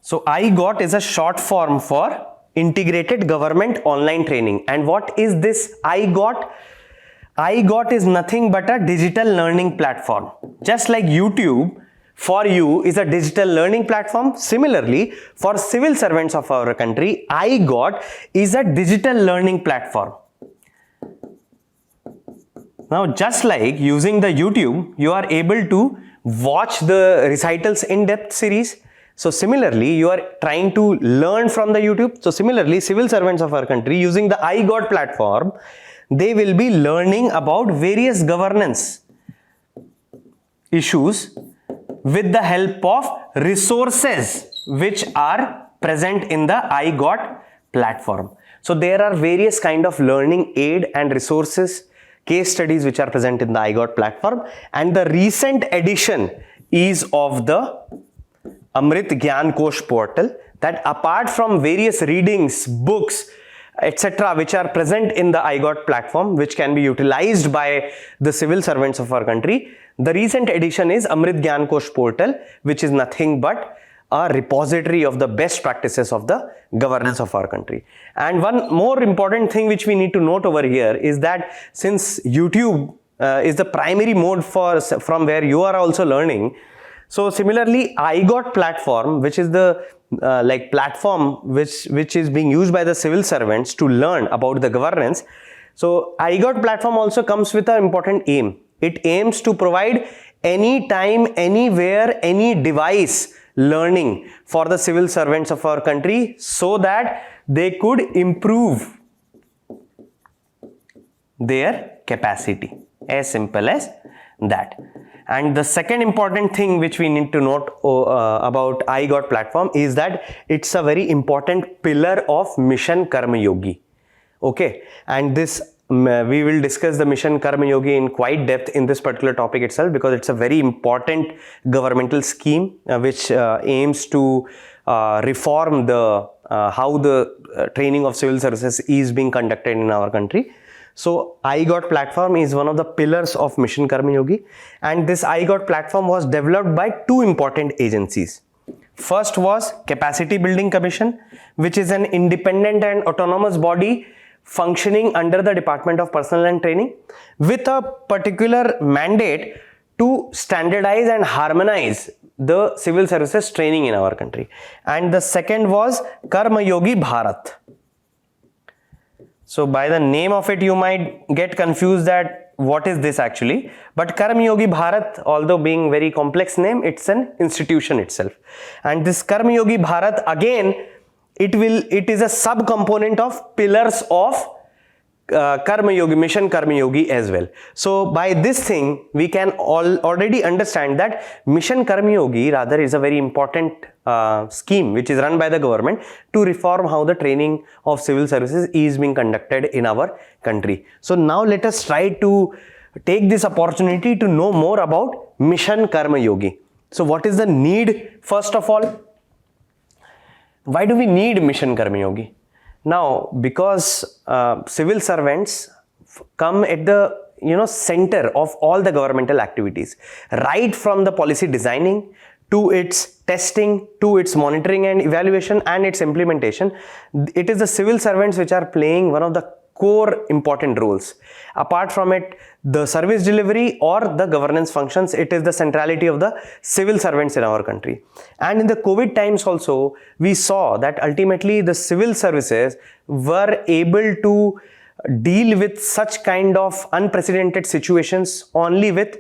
So iGOT is a short form for integrated government online training. And what is this iGOT? iGOT is nothing but a digital learning platform. Just like YouTube for you is a digital learning platform, similarly for civil servants of our country, iGOT is a digital learning platform. Now just like using the YouTube, you are able to watch the Recitals in-depth series. So similarly, you are trying to learn from the YouTube. So similarly, civil servants of our country using the iGOT platform, they will be learning about various governance issues with the help of resources which are present in the iGOT platform. So there are various kind of learning aid and resources, case studies which are present in the iGOT platform, and the recent addition is of the Amrit Gyan Kosh portal, that apart from various readings, books, etc. which are present in the iGOT platform which can be utilized by the civil servants of our country, the recent addition is Amrit Gyan Kosh portal, which is nothing but a repository of the best practices of the governance of our country. And one more important thing which we need to note over here is that since YouTube is the primary mode from where you are also learning, So similarly, IGOT platform, which is the platform which is being used by the civil servants to learn about the governance. So IGOT platform also comes with an important aim. It aims to provide anytime, anywhere, any device learning for the civil servants of our country so that they could improve their capacity. As simple as that. And the second important thing which we need to note about IGOT platform is that it's a very important pillar of Mission Karma Yogi. Okay, and this we will discuss the Mission Karma Yogi in quite depth in this particular topic itself, because it's a very important governmental scheme which aims to reform the how the training of civil services is being conducted in our country. So IGOT platform is one of the pillars of Mission Karma Yogi, and this IGOT platform was developed by two important agencies. First was Capacity Building Commission, which is an independent and autonomous body functioning under the Department of Personnel and Training with a particular mandate to standardize and harmonize the civil services training in our country. And the second was Karma Yogi Bharat. So by the name of it, you might get confused that what is this actually. But Karma Yogi Bharat, although being very complex name, it's an institution itself. And this Karma Yogi Bharat, again, it is a sub-component of pillars of Karma Yogi, Mission Karma Yogi as well. So by this thing, we can already understand that Mission Karma Yogi rather is a very important scheme which is run by the government to reform how the training of civil services is being conducted in our country. So now let us try to take this opportunity to know more about Mission Karma Yogi. So what is the need first of all? Why do we need Mission Karma Yogi? Now, because civil servants come at the center of all the governmental activities, right from the policy designing to its testing, to its monitoring and evaluation and its implementation. It is the civil servants which are playing one of the core important roles. Apart from it, the service delivery or the governance functions, it is the centrality of the civil servants in our country. And in the COVID times also, we saw that ultimately the civil services were able to deal with such kind of unprecedented situations only with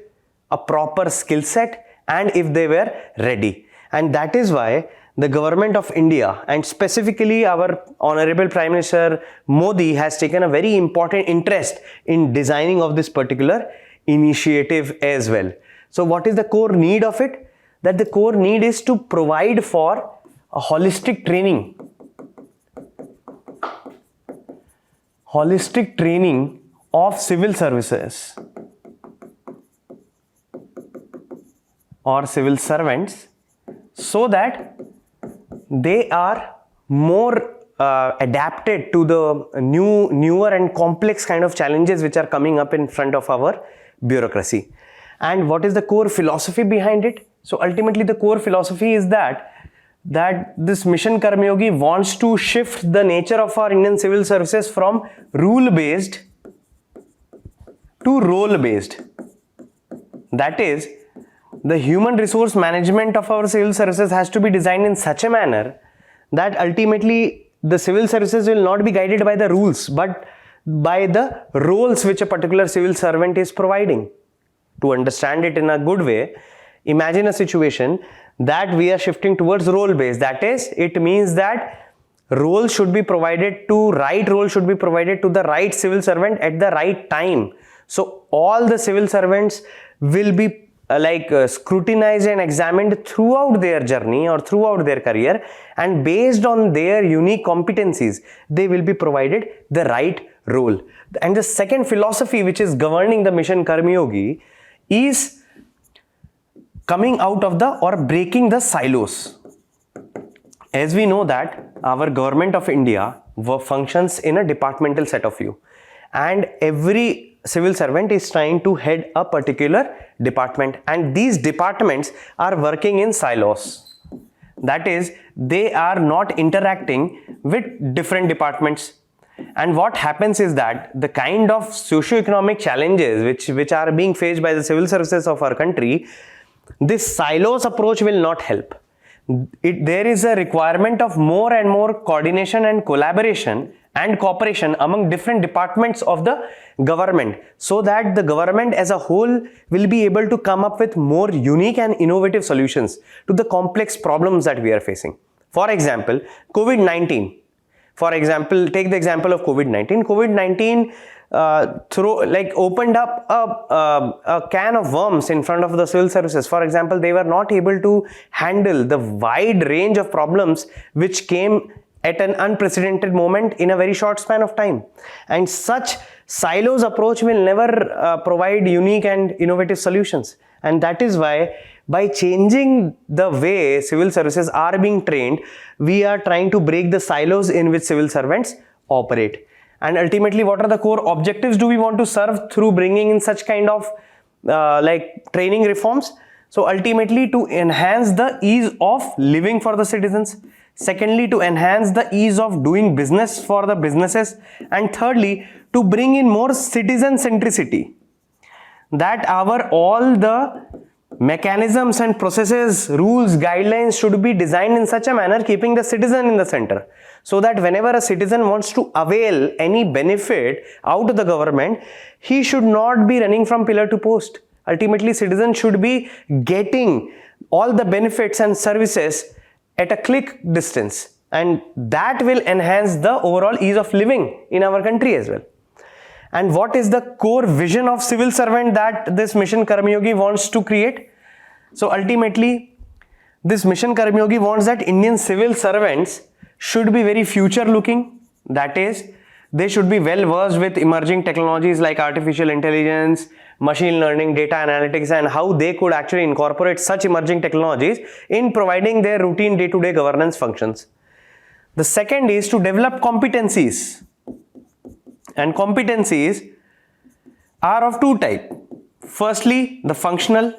a proper skill set and if they were ready. And that is why the government of India and specifically our Honorable Prime Minister Modi has taken a very important interest in designing of this particular initiative as well. So what is the core need of it? That the core need is to provide for a holistic training. Holistic training of civil services or civil servants so that they are more adapted to the newer and complex kind of challenges which are coming up in front of our bureaucracy. And what is the core philosophy behind it? So ultimately the core philosophy is that this Mission Karma Yogi wants to shift the nature of our Indian civil services from rule-based to role-based. That is, the human resource management of our civil services has to be designed in such a manner that ultimately the civil services will not be guided by the rules but by the roles which a particular civil servant is providing. To understand it in a good way, imagine a situation that we are shifting towards role-based. That is, it means that role should be provided to the right civil servant at the right time. So all the civil servants will be scrutinized and examined throughout their journey or throughout their career, and based on their unique competencies, they will be provided the right role. And the second philosophy which is governing the Mission Karma Yogi is coming out of or breaking the silos. As we know that our government of India functions in a departmental set of view, and every civil servant is trying to head a particular department, and these departments are working in silos. That is, they are not interacting with different departments. And what happens is that the kind of socio-economic challenges which are being faced by the civil services of our country This silos approach will not help. There is a requirement of more and more coordination and collaboration and cooperation among different departments of the government, so that the government as a whole will be able to come up with more unique and innovative solutions to the complex problems that we are facing. For example, COVID-19. For example, take the example of COVID-19. COVID-19 opened up a can of worms in front of the civil services. For example, they were not able to handle the wide range of problems which came at an unprecedented moment in a very short span of time. And such silos approach will never provide unique and innovative solutions. And that is why, by changing the way civil services are being trained, we are trying to break the silos in which civil servants operate. And ultimately, what are the core objectives do we want to serve through bringing in such kind of training reforms? So ultimately, to enhance the ease of living for the citizens. Secondly, to enhance the ease of doing business for the businesses. And thirdly, to bring in more citizen centricity. That all the mechanisms and processes, rules, guidelines should be designed in such a manner keeping the citizen in the center, so that whenever a citizen wants to avail any benefit out of the government, he should not be running from pillar to post. Ultimately, citizens should be getting all the benefits and services at a click distance, and that will enhance the overall ease of living in our country as well. And what is the core vision of civil servant that this Mission Karmayogi wants to create? So ultimately, this Mission Karmayogi wants that Indian civil servants should be very future looking. That is, they should be well versed with emerging technologies like artificial intelligence, machine learning, data analytics, and how they could actually incorporate such emerging technologies in providing their routine day-to-day governance functions. The second is to develop competencies. And competencies are of two types. Firstly, the functional,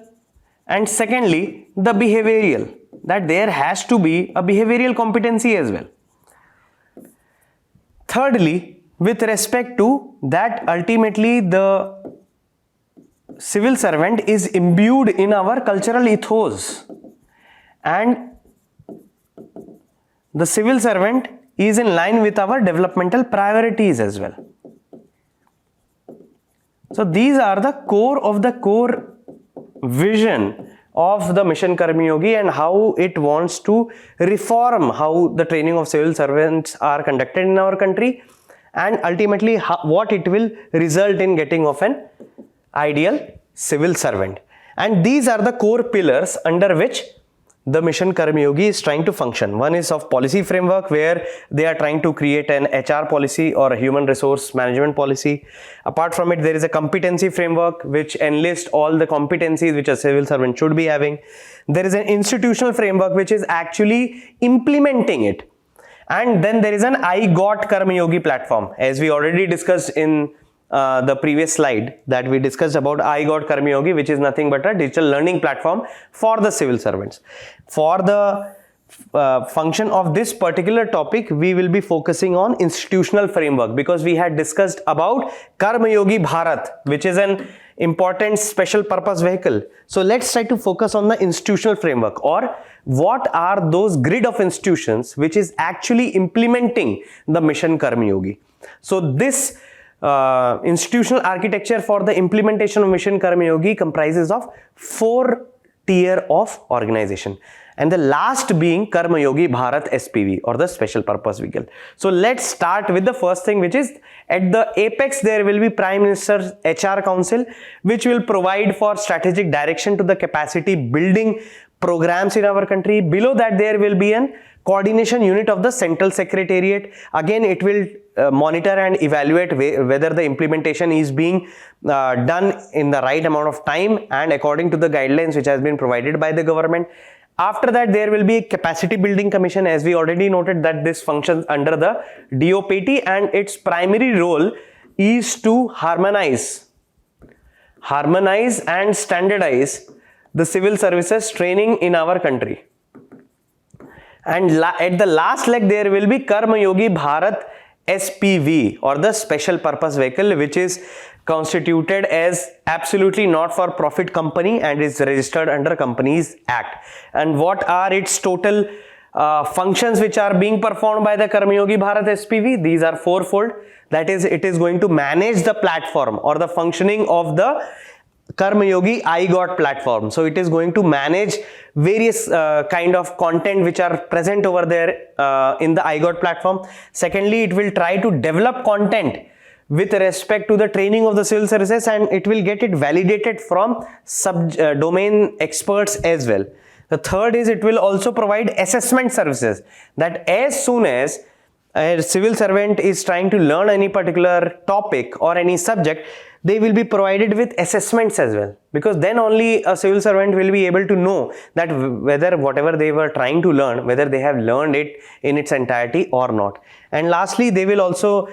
and secondly, the behavioral. That there has to be a behavioral competency as well. Thirdly, with respect to that, ultimately the civil servant is imbued in our cultural ethos, and the civil servant is in line with our developmental priorities as well. So these are the core vision of the Mission Karmayogi and how it wants to reform how the training of civil servants are conducted in our country, and ultimately what it will result in getting of an ideal civil servant. And these are the core pillars under which the Mission Karmayogi is trying to function. One is of policy framework, where they are trying to create an HR policy or a human resource management policy. Apart from it, there is a competency framework which enlists all the competencies which a civil servant should be having. There is an institutional framework which is actually implementing it. And then there is an I Got Karmayogi platform, as we already discussed in the previous slide, that we discussed about I Got Karmayogi, which is nothing but a digital learning platform for the civil servants. For the function of this particular topic, we will be focusing on institutional framework, because we had discussed about Karmayogi Bharat, which is an important special purpose vehicle. So let's try to focus on the institutional framework, or what are those grid of institutions which is actually implementing the Mission Karmayogi. So this institutional architecture for the implementation of Mission Karmayogi comprises of 4 tier of organization, and the last being Karmayogi Bharat SPV, or the special purpose vehicle. So let's start with the first thing, which is at the apex there will be Prime Minister's HR Council, which will provide for strategic direction to the capacity building programs in our country. Below that there will be an coordination unit of the Central Secretariat. Again, it will monitor and evaluate whether the implementation is being done in the right amount of time and according to the guidelines which has been provided by the government. After that, there will be a capacity building commission, as we already noted that this functions under the DOPT, and its primary role is to harmonize and standardize the civil services training in our country. And at the last leg, there will be Karmayogi Bharat SPV, or the special purpose vehicle, which is constituted as absolutely not for profit company and is registered under Companies Act. And what are its total functions which are being performed by the Karmayogi Bharat SPV? These are fourfold. That is, it is going to manage the platform or the functioning of the Karmayogi iGot platform. So it is going to manage various kind of content which are present over there in the iGot platform. Secondly, it will try to develop content with respect to the training of the civil services, and it will get it validated from domain experts as well. The third is it will also provide assessment services, that as soon as a civil servant is trying to learn any particular topic or any subject, they will be provided with assessments as well, because then only a civil servant will be able to know that whether whatever they were trying to learn, whether they have learned it in its entirety or not. And lastly, they will also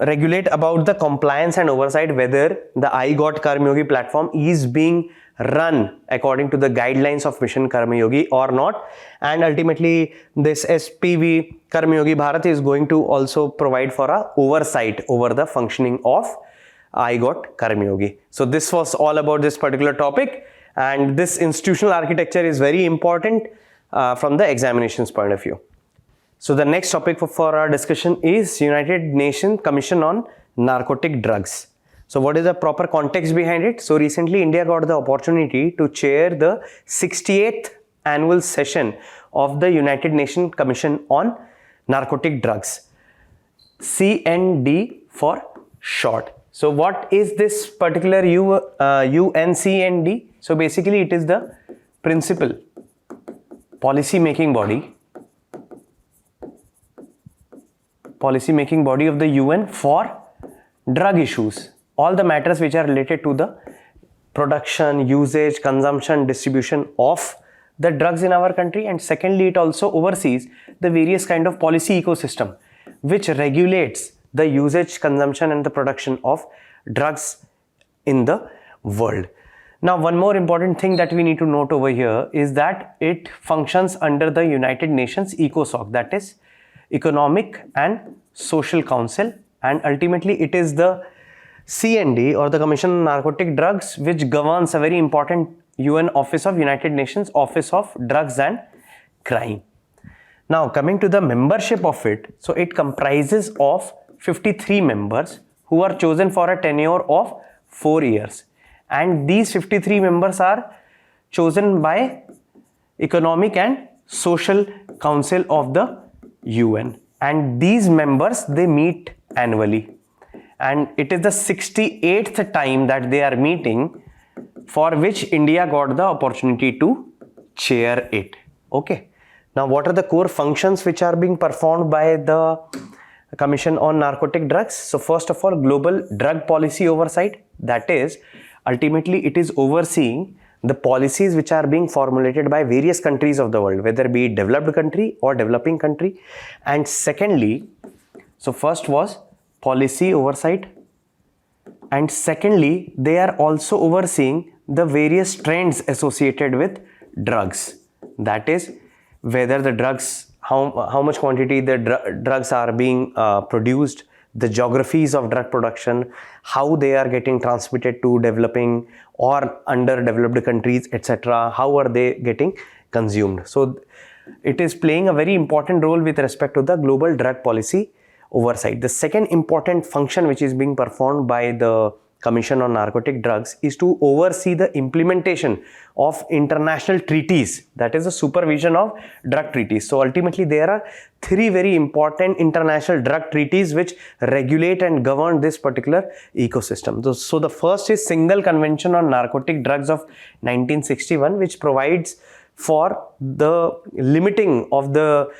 regulate about the compliance and oversight, whether the iGot Karmayogi platform is being run according to the guidelines of Mission Karmayogi or not. And ultimately, this SPV Karmayogi Bharat is going to also provide for a oversight over the functioning of iGot Karmayogi. So this was all about this particular topic, and this institutional architecture is very important from the examinations point of view. So the next topic for our discussion is United Nations Commission on Narcotic Drugs. So what is the proper context behind it? So recently India got the opportunity to chair the 68th annual session of the United Nations Commission on Narcotic Drugs, CND for short. So what is this particular UNCND? So basically it is the principal policy making body of the UN for drug issues, all the matters which are related to the production, usage, consumption, distribution of the drugs in our country. And secondly, it also oversees the various kind of policy ecosystem which regulates the usage, consumption and the production of drugs in the world. Now, one more important thing that we need to note over here is that it functions under the United Nations ECOSOC, that is Economic and Social Council, and ultimately it is the CND or the Commission on Narcotic Drugs which governs a very important UN Office of United Nations, Office of Drugs and Crime. Now coming to the membership of it, so it comprises of 53 members who are chosen for a tenure of 4 years, and these 53 members are chosen by Economic and Social Council of the UN, and these members, they meet annually, and it is the 68th time that they are meeting, for which India got the opportunity to chair it. Okay, now what are the core functions which are being performed by the Commission on Narcotic Drugs? So first of all, global drug policy oversight, that is ultimately it is overseeing the policies which are being formulated by various countries of the world, whether be it developed country or developing country. And secondly, so first was policy oversight, and secondly, they are also overseeing the various trends associated with drugs, that is whether the drugs, how much quantity the drugs are being produced, the geographies of drug production, how they are getting transmitted to developing or underdeveloped countries, etc. How are they getting consumed? So it is playing a very important role with respect to the global drug policy oversight. The second important function which is being performed by the Commission on Narcotic Drugs is to oversee the implementation of international treaties, that is the supervision of drug treaties. So ultimately there are 3 very important international drug treaties which regulate and govern this particular ecosystem. So the first is Single Convention on Narcotic Drugs of 1961, which provides for the limiting of the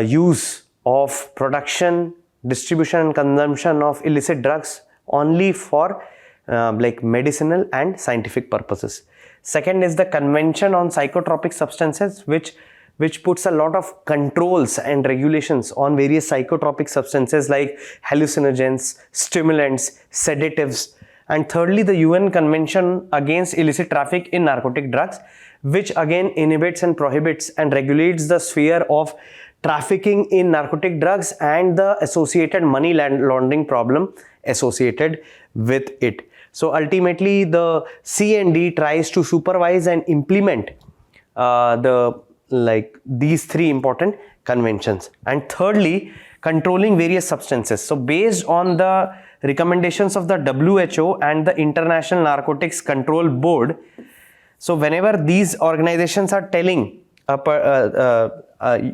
use of production, distribution and consumption of illicit drugs only for medicinal and scientific purposes. Second is the Convention on Psychotropic Substances, which puts a lot of controls and regulations on various psychotropic substances like hallucinogens, stimulants, sedatives. And thirdly, the UN Convention Against Illicit Traffic in Narcotic Drugs, which again inhibits and prohibits and regulates the sphere of trafficking in narcotic drugs and the associated money laundering problem associated with it. So ultimately the C&D tries to supervise and implement these three important conventions. And thirdly, controlling various substances. So based on the recommendations of the WHO and the International Narcotics Control Board, so whenever these organizations are telling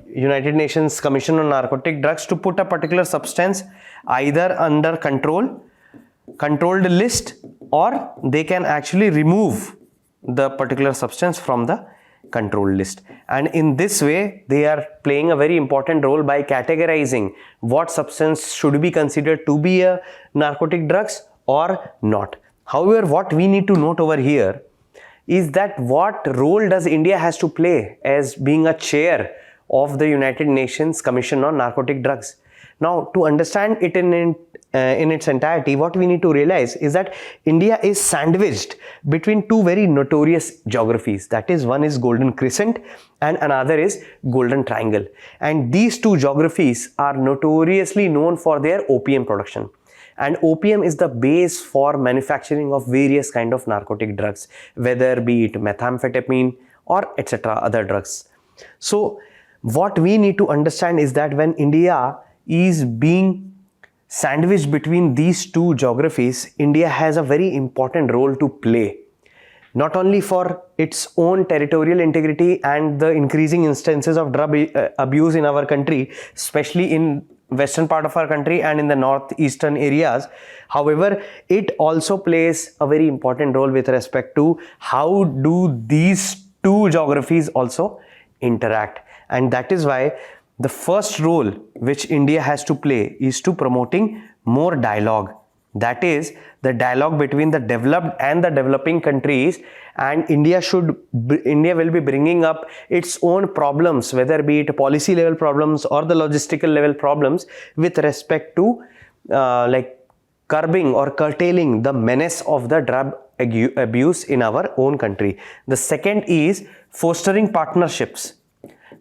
United Nations Commission on Narcotic Drugs to put a particular substance either under controlled list, or they can actually remove the particular substance from the controlled list. And in this way, they are playing a very important role by categorizing what substance should be considered to be a narcotic drugs or not. However, what we need to note over here is that what role does India has to play as being a chair of the United Nations Commission on Narcotic Drugs. Now, to understand it in its entirety, what we need to realize is that India is sandwiched between two very notorious geographies. That is, one is Golden Crescent and another is Golden Triangle. And these two geographies are notoriously known for their opium production. And opium is the base for manufacturing of various kind of narcotic drugs, whether be it methamphetamine or etc. other drugs. So what we need to understand is that when India is being sandwiched between these two geographies, India has a very important role to play, not only for its own territorial integrity and the increasing instances of drug abuse in our country, especially in western part of our country and in the northeastern areas. However, it also plays a very important role with respect to how do these two geographies also interact. And that is why the first role which India has to play is to promoting more dialogue. That is, the dialogue between the developed and the developing countries, and India will be bringing up its own problems, whether be it policy level problems or the logistical level problems, with respect to curbing or curtailing the menace of the drug abuse in our own country. The second is fostering partnerships.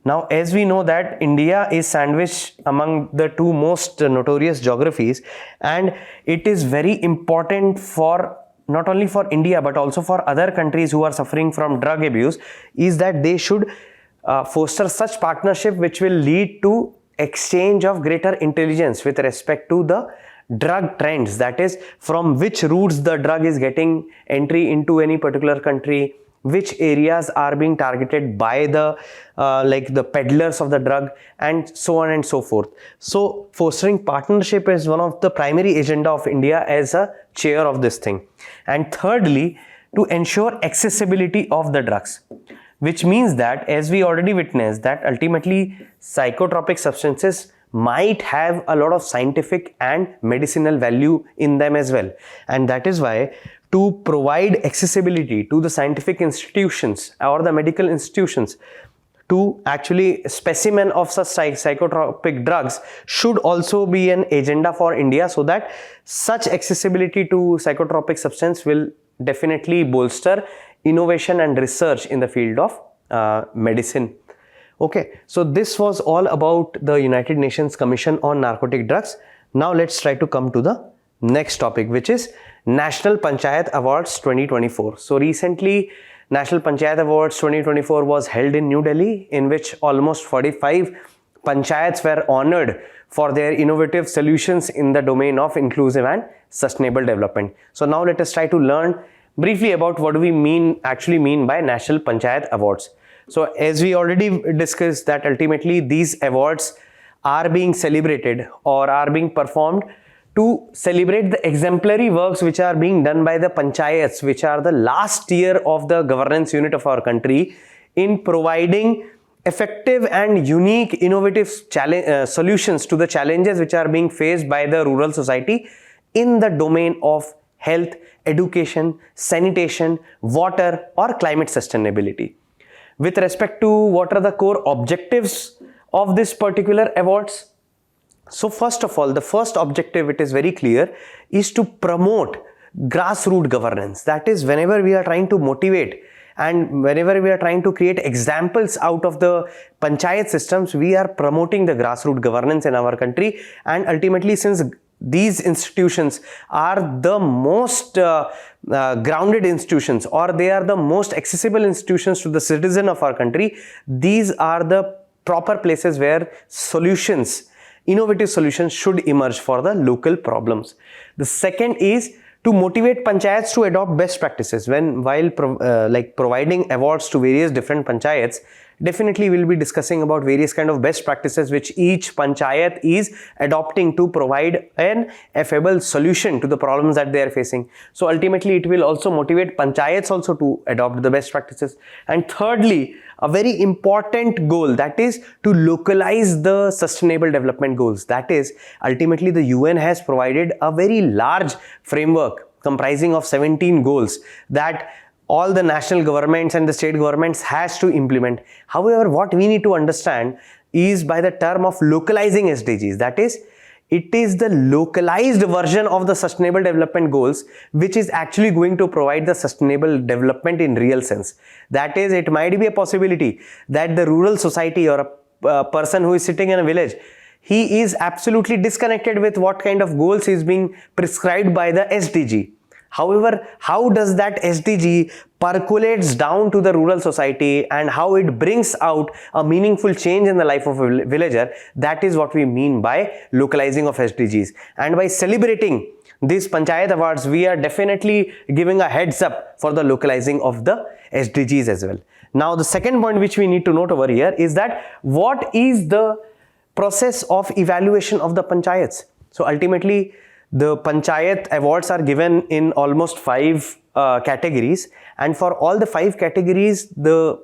Now, as we know that India is sandwiched among the two most notorious geographies, and it is very important for not only for India but also for other countries who are suffering from drug abuse, is that they should foster such partnership which will lead to exchange of greater intelligence with respect to the drug trends, that is, from which routes the drug is getting entry into any particular country, which areas are being targeted by the the peddlers of the drug, and so on and so forth. So fostering partnership is one of the primary agenda of India as a chair of this thing. And thirdly, to ensure accessibility of the drugs, which means that, as we already witnessed, that ultimately psychotropic substances might have a lot of scientific and medicinal value in them as well. And that is why, to provide accessibility to the scientific institutions or the medical institutions to actually specimen of such psychotropic drugs should also be an agenda for India, so that such accessibility to psychotropic substance will definitely bolster innovation and research in the field of medicine. Okay, so this was all about the United Nations Commission on Narcotic Drugs. Now let's try to come to the next topic, which is National Panchayat Awards 2024. So recently, National Panchayat Awards 2024 was held in New Delhi, in which almost 45 panchayats were honored for their innovative solutions in the domain of inclusive and sustainable development. So now let us try to learn briefly about what do we actually mean by National Panchayat Awards. So as we already discussed, that ultimately these awards are being celebrated or are being performed to celebrate the exemplary works which are being done by the panchayats, which are the last tier of the governance unit of our country, in providing effective and unique innovative solutions to the challenges which are being faced by the rural society in the domain of health, education, sanitation, water or climate sustainability. With respect to what are the core objectives of this particular awards, so first of all, the first objective, it is very clear, is to promote grassroots governance. That is, whenever we are trying to motivate and whenever we are trying to create examples out of the panchayat systems, we are promoting the grassroots governance in our country. And ultimately, since these institutions are the most grounded institutions, or they are the most accessible institutions to the citizen of our country. These are the proper places where innovative solutions should emerge for the local problems. The second is to motivate panchayats to adopt best practices. While providing awards to various different panchayats, definitely we'll be discussing about various kind of best practices which each panchayat is adopting to provide an affable solution to the problems that they are facing. So ultimately it will also motivate panchayats also to adopt the best practices. And thirdly, a very important goal, that is to localize the sustainable development goals. That is, ultimately the UN has provided a very large framework comprising of 17 goals that all the national governments and the state governments has to implement. However, what we need to understand is by the term of localizing SDGs. That is, it is the localized version of the sustainable development goals which is actually going to provide the sustainable development in real sense. That is, it might be a possibility that the rural society or a person who is sitting in a village, he is absolutely disconnected with what kind of goals is being prescribed by the SDG. However, how does that SDG percolates down to the rural society and how it brings out a meaningful change in the life of a villager, that is what we mean by localizing of SDGs. And by celebrating these Panchayat Awards, we are definitely giving a heads up for the localizing of the SDGs as well. Now, the second point which we need to note over here is that what is the process of evaluation of the Panchayats? So ultimately, the Panchayat Awards are given in almost 5 categories, and for all the 5 categories, the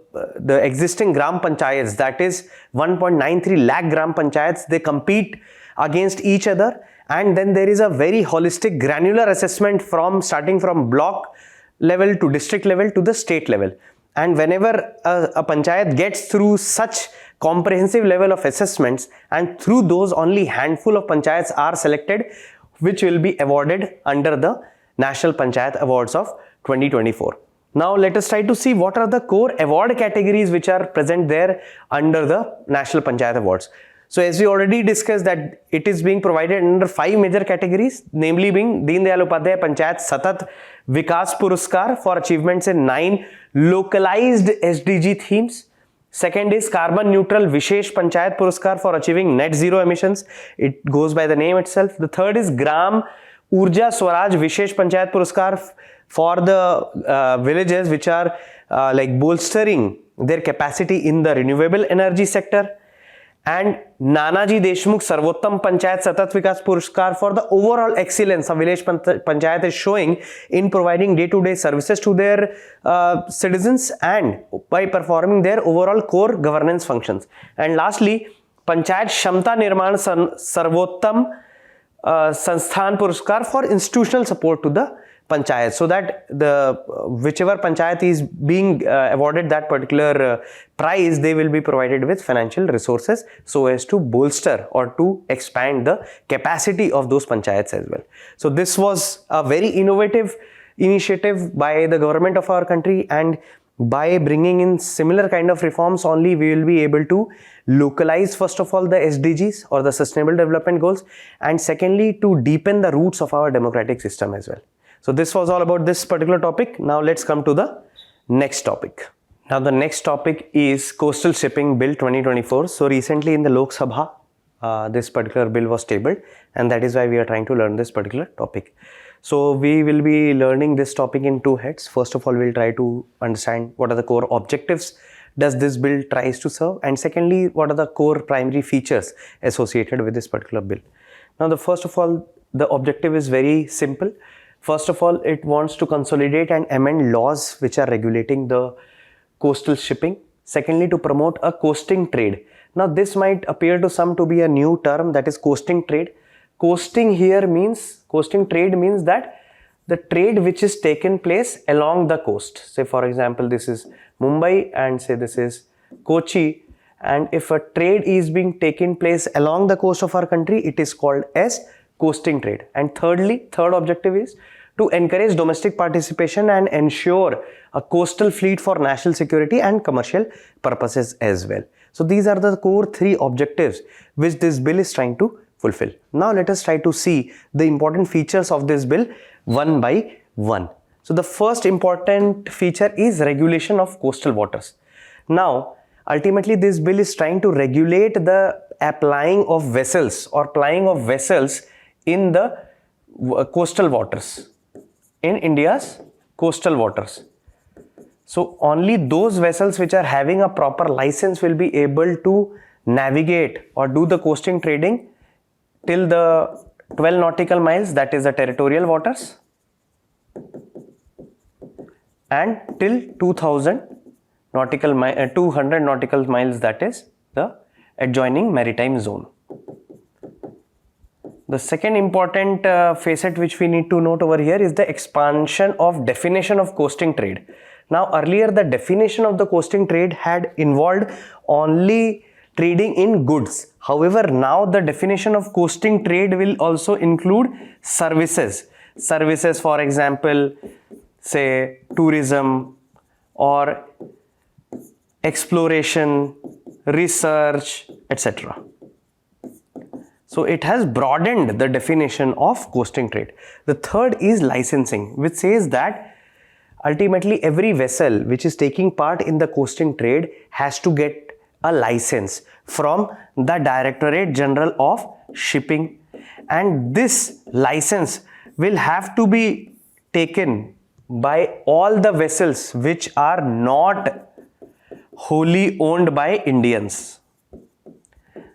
existing Gram Panchayats, that is 1.93 lakh Gram Panchayats, they compete against each other, and then there is a very holistic granular assessment starting from block level to district level to the state level. And whenever a Panchayat gets through such comprehensive level of assessments, and through those only handful of Panchayats are selected which will be awarded under the National Panchayat Awards of 2024. Now let us try to see what are the core award categories which are present there under the National Panchayat Awards. So as we already discussed that it is being provided under 5 major categories, namely being Deen Dayal Upadhyay Panchayat Satat Vikas Puraskar for achievements in 9 localized SDG themes. Second is Carbon Neutral Vishesh Panchayat Puraskar for achieving net zero emissions. It goes by the name itself. The third is Gram Urja Swaraj Vishesh Panchayat Puraskar for the villages which are bolstering their capacity in the renewable energy sector. And Nanaji Deshmukh Sarvottam Panchayat Satat Vikas Puraskar for the overall excellence a village panchayat is showing in providing day-to-day services to their citizens and by performing their overall core governance functions. And lastly, Panchayat Shamta Nirman Sarvottam Sansthan Puraskar for institutional support to the panchayat, so that whichever panchayat is being awarded that particular prize, they will be provided with financial resources so as to bolster or to expand the capacity of those panchayats as well. So this was a very innovative initiative by the government of our country, and by bringing in similar kind of reforms only we will be able to localize first of all the SDGs or the Sustainable Development Goals, and secondly to deepen the roots of our democratic system as well. So this was all about this particular topic. Now let's come to the next topic. Now the next topic is Coastal Shipping Bill 2024. So recently in the Lok Sabha, this particular bill was tabled, and that is why we are trying to learn this particular topic. So we will be learning this topic in 2 heads. First of all, we'll try to understand what are the core objectives does this bill tries to serve, and secondly, what are the core primary features associated with this particular bill. Now first of all, the objective is very simple. First of all, it wants to consolidate and amend laws which are regulating the coastal shipping. Secondly, to promote a coasting trade. Now, this might appear to some to be a new term, that is coasting trade. Coasting trade means that the trade which is taken place along the coast. Say for example, this is Mumbai and say this is Kochi, and if a trade is being taken place along the coast of our country, it is called as coasting trade. And third objective is to encourage domestic participation and ensure a coastal fleet for national security and commercial purposes as well. So these are the core 3 objectives which this bill is trying to fulfill. Now let us try to see the important features of this bill one by one. So the first important feature is regulation of coastal waters. Now ultimately this bill is trying to regulate the applying of vessels or plying of vessels in the coastal waters, in India's coastal waters. So only those vessels which are having a proper license will be able to navigate or do the coasting trading till the 12 nautical miles, that is the territorial waters, and till 200 nautical miles, that is the adjoining maritime zone. The second important facet which we need to note over here is the expansion of definition of coasting trade. Now earlier the definition of the coasting trade had involved only trading in goods. However, now the definition of coasting trade will also include services. Services, for example, say tourism or exploration, research, etc. So it has broadened the definition of coasting trade. The third is licensing, which says that ultimately every vessel which is taking part in the coasting trade has to get a license from the Directorate General of Shipping, and this license will have to be taken by all the vessels which are not wholly owned by Indians.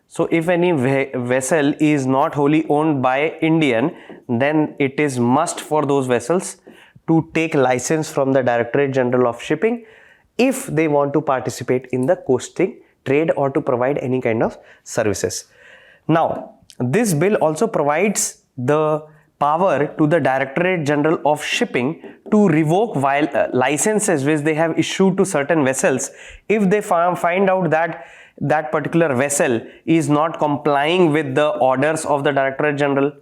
So if any vessel is not wholly owned by Indian, then it is must for those vessels to take license from the Directorate General of Shipping if they want to participate in the coasting trade or to provide any kind of services. Now, this bill also provides the power to the Directorate General of Shipping to revoke licenses which they have issued to certain vessels if they find out that that particular vessel is not complying with the orders of the Directorate General,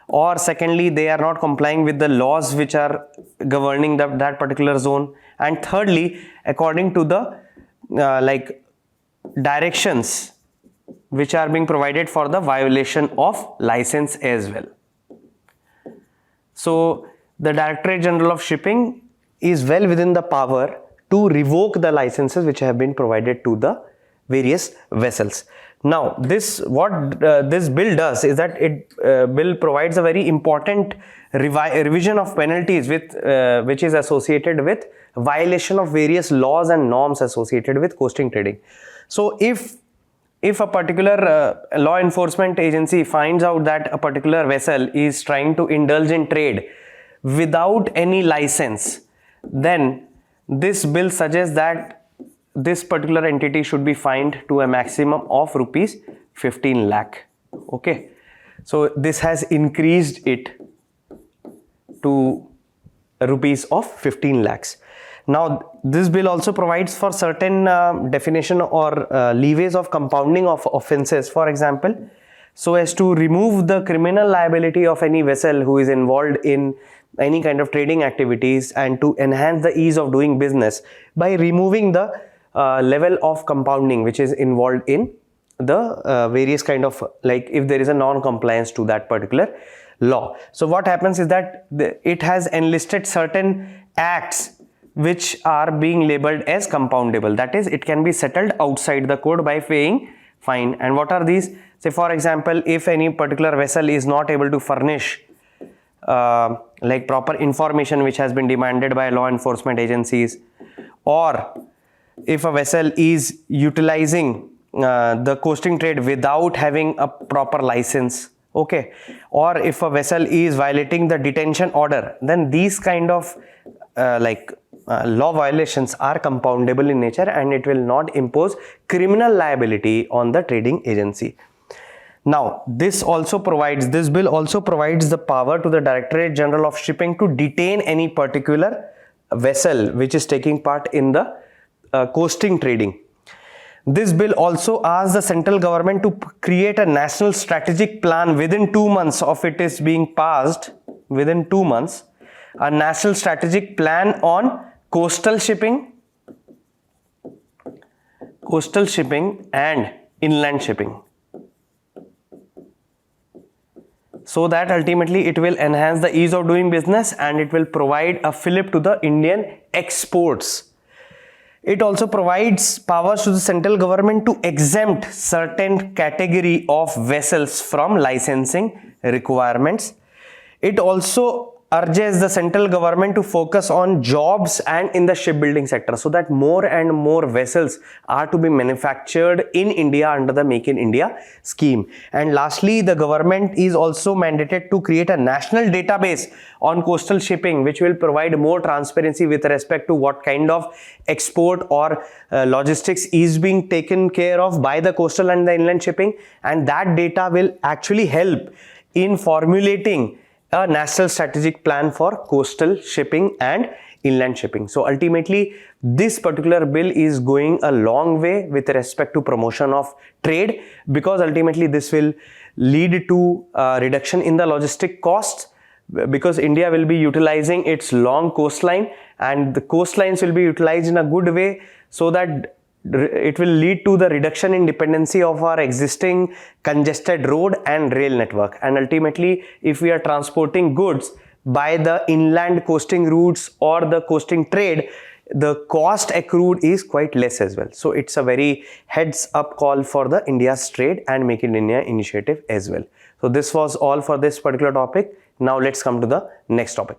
or secondly they are not complying with the laws which are governing that particular zone, and thirdly according to the directions which are being provided for the violation of license as well. So the Directorate General of Shipping is well within the power to revoke the licenses which have been provided to the various vessels. Now this bill does is that it bill provides a very important revision of penalties which is associated with violation of various laws and norms associated with coasting trading. So if a particular law enforcement agency finds out that a particular vessel is trying to indulge in trade without any license, then this bill suggests that this particular entity should be fined to a maximum of rupees 15 lakh. Okay, so this has increased it to rupees of 15 lakhs. Now this bill also provides for certain definition or leeways of compounding of offences, for example, so as to remove the criminal liability of any vessel who is involved in any kind of trading activities, and to enhance the ease of doing business by removing the level of compounding which is involved in the various kind of, like if there is a non-compliance to that particular law. So what happens is that it has enlisted certain acts which are being labeled as compoundable, that is it can be settled outside the code by paying fine. And what are these? Say for example, if any particular vessel is not able to furnish proper information which has been demanded by law enforcement agencies, or if a vessel is utilizing the coasting trade without having a proper license, okay, or if a vessel is violating the detention order, then these kind of law violations are compoundable in nature, and it will not impose criminal liability on the trading agency. Now this bill also provides the power to the Directorate General of Shipping to detain any particular vessel which is taking part in the coasting trading. This bill also asks the central government to create a national strategic plan within 2 months of it is being passed, within 2 months, a national strategic plan on coastal shipping and inland shipping. so that ultimately it will enhance the ease of doing business and it will provide a fillip to the Indian exports. It also provides powers to the central government to exempt certain category of vessels from licensing requirements. It also urges the central government to focus on jobs and in the shipbuilding sector, so that more and more vessels are to be manufactured in India under the Make in India scheme. And lastly, the government is also mandated to create a national database on coastal shipping, which will provide more transparency with respect to what kind of export or logistics is being taken care of by the coastal and the inland shipping, and that data will actually help in formulating a national strategic plan for coastal shipping and inland shipping. So ultimately, this particular bill is going a long way with respect to promotion of trade, because ultimately this will lead to reduction in the logistic costs, because India will be utilizing its long coastline, and the coastlines will be utilized in a good way, so that it will lead to the reduction in dependency of our existing congested road and rail network. And ultimately, if we are transporting goods by the inland coasting routes or the coasting trade, the cost accrued is quite less as well. So it's a very heads up call for the India's trade and Make in India initiative as well. So this was all for this particular topic. Now let's come to the next topic.